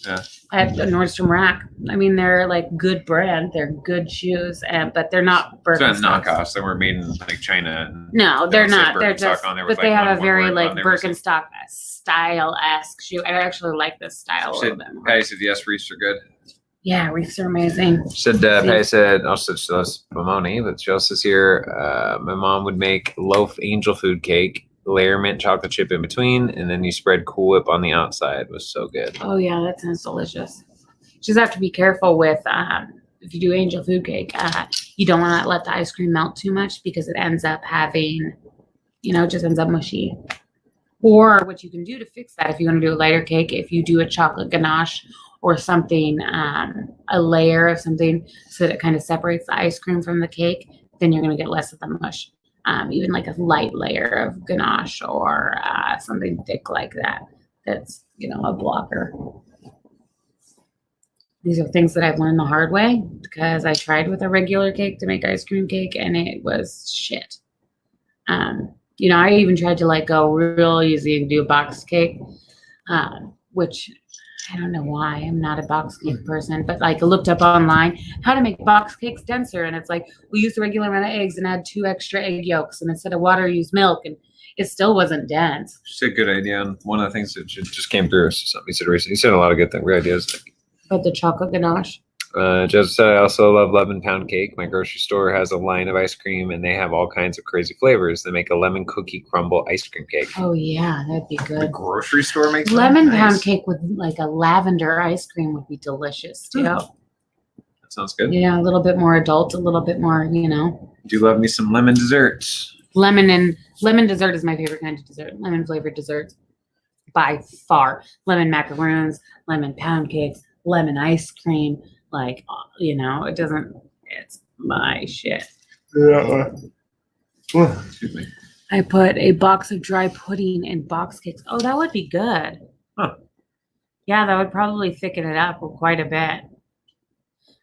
Yeah. at a Nordstrom Rack. I mean, they're like good brand. They're good shoes, but they're not It's not Birkenstocks. knockoffs. They were made in like China. And No, They they're don't say not. They're Birkenstock just, on there but with, they like, have a one very word like on there or something. Birkenstock style-esque shoe. I actually like this style a little bit more. Patty said, yes, reefs are good. Yeah, reefs are amazing. Said Patty said also she loves Pomoni, but she also says here my mom would make loaf angel food cake, layer mint chocolate chip in between, and then you spread Cool Whip on the outside. It was so good. Oh yeah, that sounds delicious. You just have to be careful with if you do angel food cake. You don't want to let the ice cream melt too much because it ends up having, it just ends up mushy. Or what you can do to fix that, if you want to do a lighter cake, if you do a chocolate ganache or something, a layer of something so that it kind of separates the ice cream from the cake, then you're going to get less of the mush. Even like a light layer of ganache or something thick like that. That's, a blocker. These are things that I've learned the hard way because I tried with a regular cake to make ice cream cake and it was shit. I even tried to go real easy and do a box cake, which I don't know why. I'm not a box cake person, but I looked up online how to make box cakes denser. And it's we use the regular amount of eggs and add 2 extra egg yolks. And instead of water, use milk. And it still wasn't dense. Just a good idea. And one of the things that just came through is something he said recently. He said a lot of good ideas. But the chocolate ganache. Joseph said, I also love lemon pound cake. My grocery store has a line of ice cream and they have all kinds of crazy flavors. They make a lemon cookie crumble ice cream cake. Oh yeah, that'd be The good. grocery store makes Lemon them? pound Nice. cake with a lavender ice cream would be delicious too. That sounds good. Yeah, a little bit more adult, a little bit more, Do love me some lemon desserts. Lemon dessert is my favorite kind of dessert. Lemon flavored desserts by far. Lemon macaroons, lemon pound cakes, lemon ice cream. It's my shit. Yeah. Excuse me. I put a box of dry pudding and box cakes. Oh, that would be good. Huh. Yeah, that would probably thicken it up quite a bit.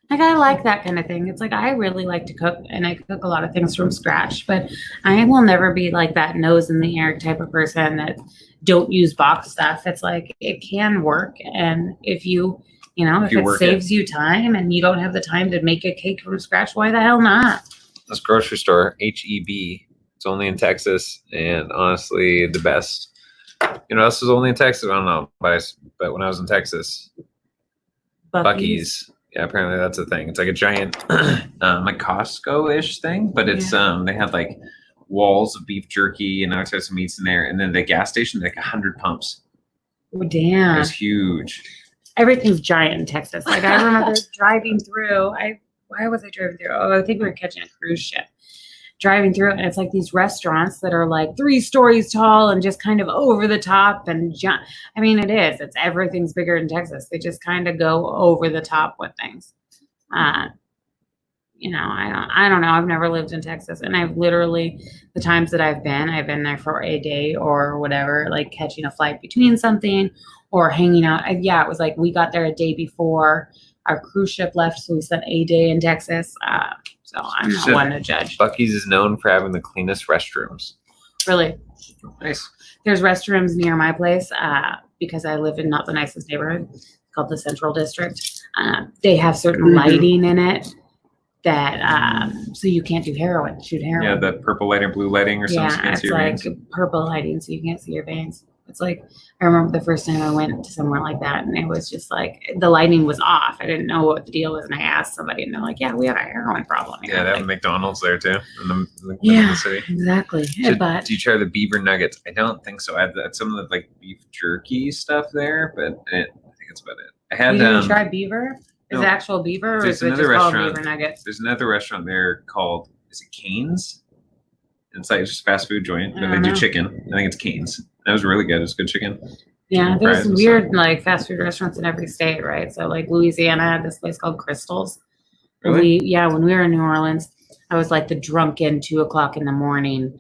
Like, I like that kind of thing. It's like, I really like to cook, and I cook a lot of things from scratch, but I will never be like that nose in the air type of person that don't use box stuff. It's like, it can work. And if you know, if you it work saves you time and you don't have the time to make a cake from scratch, why the hell not? This grocery store, HEB. It's only in Texas, and honestly, the best. You know, this is only in Texas. I don't know, but when I was in Texas, Bucky's. Yeah, apparently that's a thing. It's like a giant, like Costco-ish thing, but it's they had like walls of beef jerky and other types of meats in there, and then the gas station like 100 pumps. Oh, It damn. was huge. Everything's giant in Texas. Like, I remember driving through. Why was I driving through? Oh, I think we were catching a cruise ship. Driving through, and it's like these restaurants that are like 3 stories tall and just kind of over the top and I mean, it is. It's everything's bigger in Texas. They just kind of go over the top with things. You know, I don't know. I've never lived in Texas, and I've literally, the times that I've been there for a day or whatever, like catching a flight between something or hanging out. Yeah, it was like we got there a day before our cruise ship left, so we spent a day in Texas. So I'm not one to judge. Bucky's is known for having the cleanest restrooms. Really, Nice. there's restrooms near my place because I live in not the nicest neighborhood called the Central District. They have certain lighting in it that so you can't do heroin, shoot heroin. Yeah, the purple lighting, blue lighting, or something. Yeah, it's like purple lighting, so you can't see your veins. It's like, I remember the first time I went to somewhere like that, and it was just like the lighting was off. I didn't know what the deal was, and I asked somebody, and they're like, "Yeah, we have a heroin problem." Yeah, they have a McDonald's there too in the Yeah, city. exactly. But Do you try the beaver nuggets? I don't think so. I had some of the like beef jerky stuff there, but I think that's about it. I had you didn't try beaver? Is no. it actual beaver, or There's is it just another called restaurant. beaver nuggets? There's another restaurant there called, is it Cane's? It's like just a fast food joint, but they do chicken. I think it's Cane's. That was really good. It was good chicken. Yeah, there's Fries and weird stuff. like fast food restaurants in every state, right? So like Louisiana had this place called Crystals. Really? When we were in New Orleans, I was like the drunken 2:00 in the morning.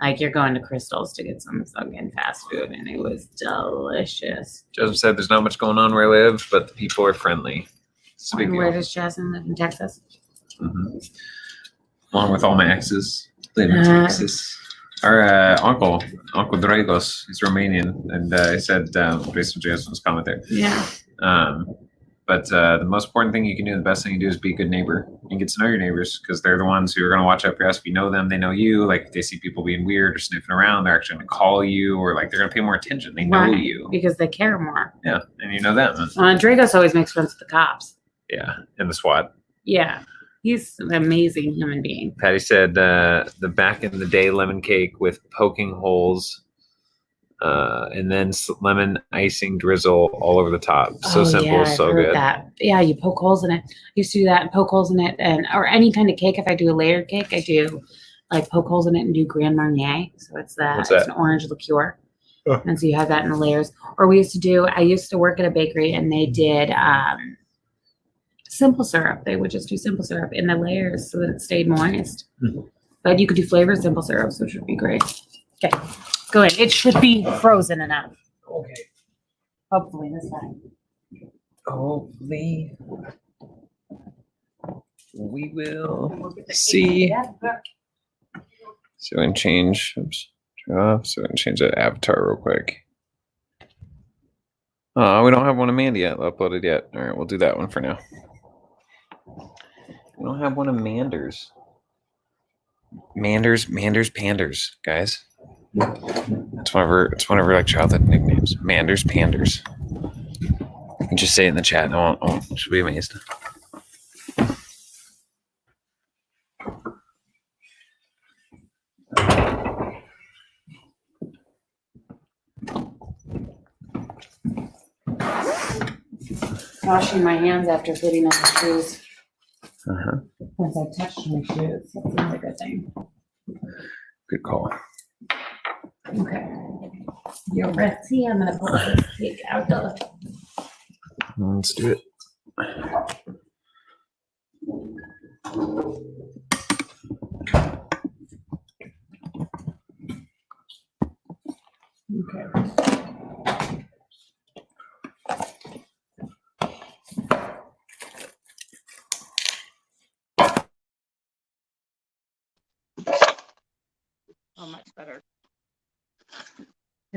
Like, you're going to Crystals to get some fucking fast food, and it was delicious. Joseph said there's not much going on where I live, but the people are friendly. It's a big And deal. where does Jasmine live in Texas? Along with all my exes, live in Texas. Our Uncle Dragos, he's Romanian, and I said, based on Jasmine's comment there. Yeah. But the most important thing you can do, the best thing you do, is be a good neighbor and get to know your neighbors, because they're the ones who are going to watch out for us. If you know them, they know you. Like, if they see people being weird or sniffing around, they're actually going to call you, or like they're going to pay more attention. They know Right, you. because they care more. Yeah, and you know them. Dragos always makes friends with the cops. Yeah, and the SWAT. Yeah. He's an amazing human being. Patty said the back in the day lemon cake with poking holes, and then lemon icing drizzle all over the top. So simple, yeah, so I've heard good. that. Yeah, you poke holes in it. I used to do that and poke holes in it, or any kind of cake. If I do a layered cake, I do like poke holes in it and do Grand Marnier. So it's What's it's that? an orange liqueur. Oh. And so you have that in the layers. Or I used to work at a bakery, and they did simple syrup. They would just do simple syrup in the layers so that it stayed moist. But you could do flavored simple syrups, which would be great. Okay, go ahead. It should be frozen enough. Okay. Hopefully this time. Hopefully, we will see. So we can change. Oops. Turn it off. So we can change that avatar real quick. Oh, we don't have one of Mandy yet uploaded yet. All right, we'll do that one for now. We don't have one of Manders. Manders, Panders, guys. It's one of her like childhood nicknames. Manders, Panders. You can just say it in the chat and I should be amazed. Washing my hands after putting on the shoes. Uh-huh. Once I touched my shoes, that's another good thing. Good call. Okay. You're ready. I'm gonna pull this cake out the. Let's do it.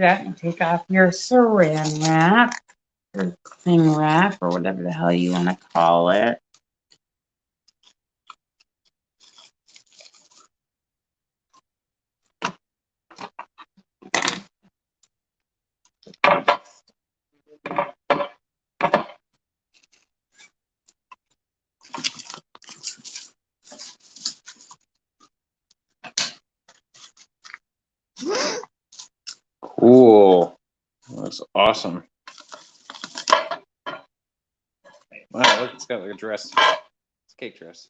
that and take off your saran wrap or cling wrap or whatever the hell you want to call it. Cool. That's awesome. Wow, look, it's got like a dress. It's a cake dress.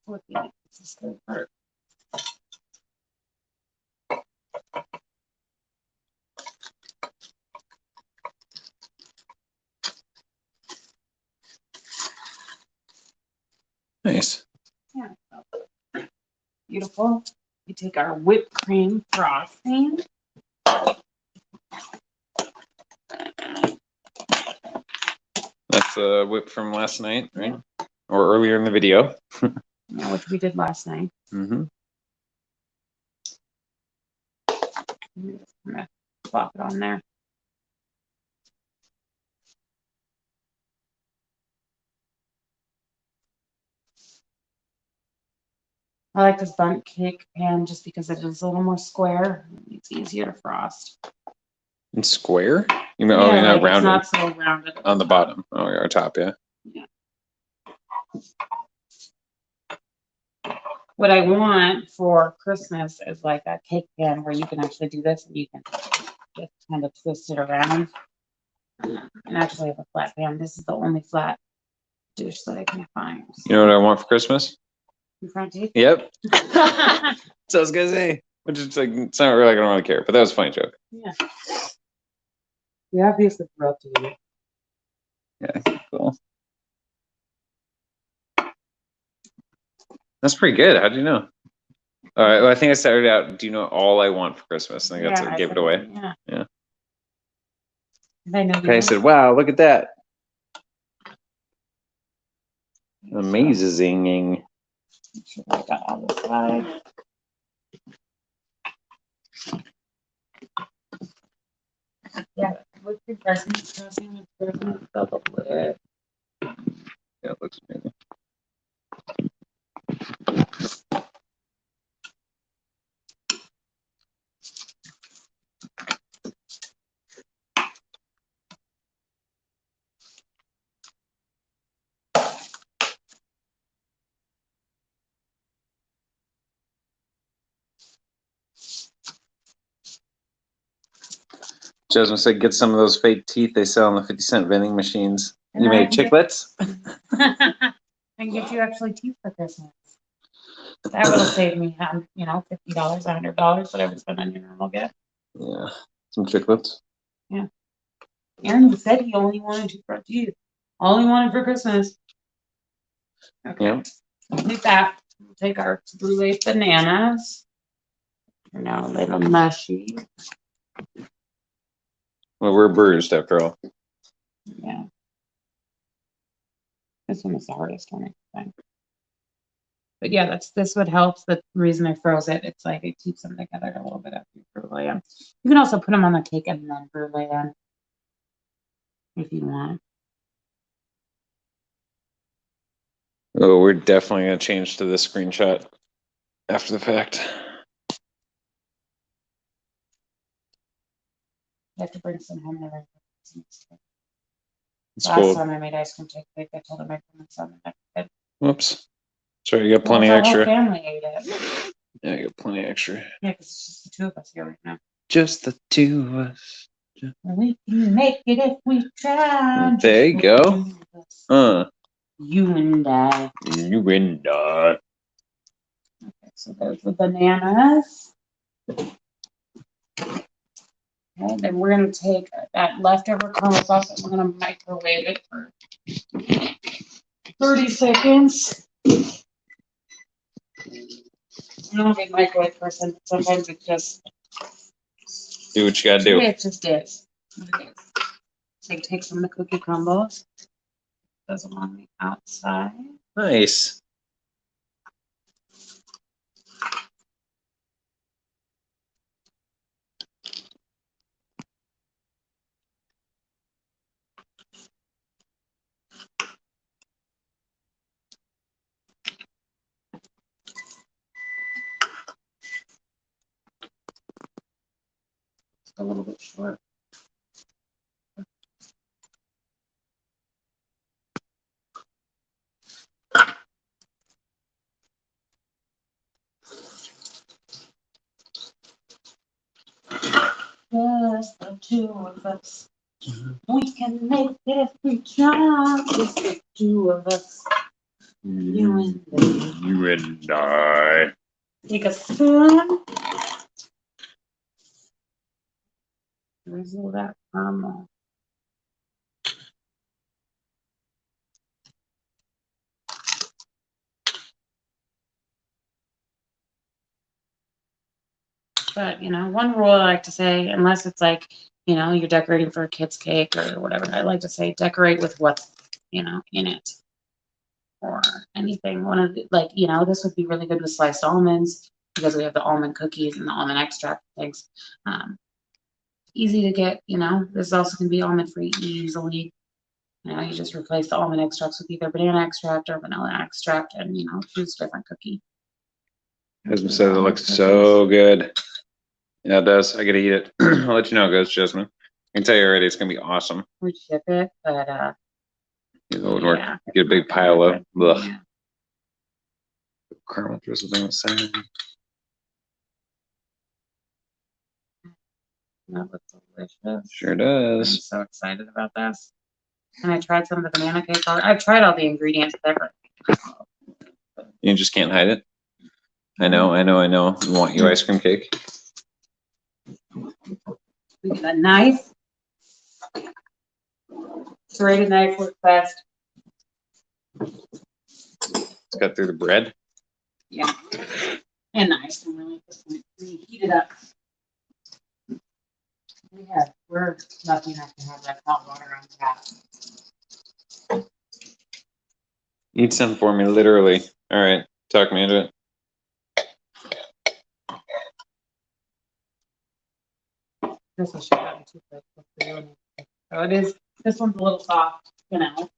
This is the part. Nice. Yeah. Beautiful. We take our whipped cream frosting. That's a whip from last night, right? Or earlier in the video. Yeah, which we did last night. Mm-hmm. I'm just gonna plop it on there. I like this bundt cake pan just because it is a little more square. It's easier to frost. And square? You mean, oh, you're not like, it's rounded not so rounded on the bottom. Oh, you're on top, yeah. What I want for Christmas is like a cake pan where you can actually do this and you can just kind of twist it around. And actually have a flat pan. This is the only flat dish that I can find. You know what I want for Christmas? In front of you. Yep. So I was gonna say, which is like, it's not really like I don't really care, but that was a funny joke. Yeah. You obviously grew up to eat it. Yeah, cool. That's pretty good. How do you know? All right. Well, I think I started out. Do you know all I want for Christmas? I think that's what gave it away. Yeah. Yeah. I know. Okay. I said, "Wow, look at that! Amazing." Make sure I got all the side. Yeah, what's your dressing? Double lid. Yeah, it looks amazing. Jasmine said, "Get some of those fake teeth they sell in the 50-cent vending machines." And You then I made can get- chiclets? I can get you actually teeth for Christmas. That would have saved me, $50, $100, whatever spend on your normal gift. Yeah, some chiclets. Aaron said he only wanted two front teeth. All he wanted for Christmas. Okay. Yeah. We'll take that. We'll take our blue bananas. They're now a little mushy. Well, we're bruised after all. Yeah. This one is the hardest one, I think. But yeah, this would help. The reason I froze it, it's like it keeps them together a little bit after you brulee them. You can also put them on the cake and then brulee them if you want. Oh, we're definitely gonna change to this screenshot after the fact. You have to bring some home there. It's Last cool. time I made ice cream cake, I told him I put some in it. Whoops. Sorry, you got plenty Well, the whole extra. family ate it. Yeah, you got plenty extra. Yeah, because it's just the two of us here right now. Just the two of us. We can make it if we try. There you go. You and I. You and I. Okay, so there's the bananas. Okay, then we're gonna take that leftover caramel sauce and we're gonna microwave it for 30 seconds. I'm not a big microwave person. Sometimes it just Do what you gotta do. it just is. So you take some of the cookie crumbles. Those along the outside. Nice. a little bit short. Just the two of us. We can make it if we try. Just the two of us. You and me. You and I. Take a spoon. Drizzle that caramel. But, one rule I like to say, unless it's like, you're decorating for a kid's cake or whatever, I like to say decorate with what's, in it. Or anything. One of the, this would be really good with sliced almonds because we have the almond cookies and the almond extract things. Easy to get, this also can be almond free easily. You just replace the almond extracts with either banana extract or vanilla extract and, choose a different cookie. Husband says it looks so good. Yeah, it does. I gotta eat it. I'll let you know how it goes, Jasmine. I can tell you already, it's gonna be awesome. We ship it, but It would work. yeah. Get a big pile of Yeah. caramel drizzle on the side. That looks delicious. Sure I'm does. so excited about this. And I tried some of the banana cake. I've tried all the ingredients ever. You just can't hide it. I know. You want your ice cream cake? We get a knife. Serrated knife works best. It's got through the bread. Yeah. And the ice cream really at this point. We heat it up. We're lucky enough to have that hot water on tap. Eat some for me, literally. All right, talk me into it. This will shut out in 2 quick. So it is. This one's a little soft.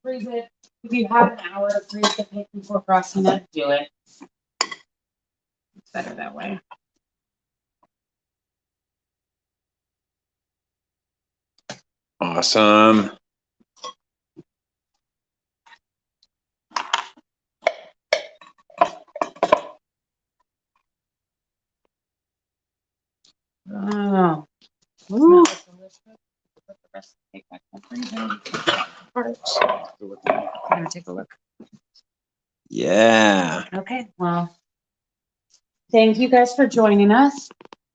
Freeze it. If you have an hour to freeze the cake before frosting it, do it. It's better that way. Awesome. Oh. Ooh. Delicious. Put the rest of the cake back in the freezer. I'm gonna take a look. Yeah. Okay, well, thank you guys for joining us.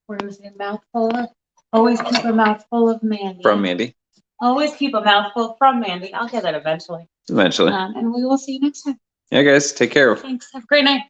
We're gonna say a mouthful of, always keep a mouthful of Mandy. From Mandy. Always keep a mouthful from Mandy. I'll get that eventually. Eventually. And we will see you next time. Yeah, guys, take care. Thanks. Have a great night.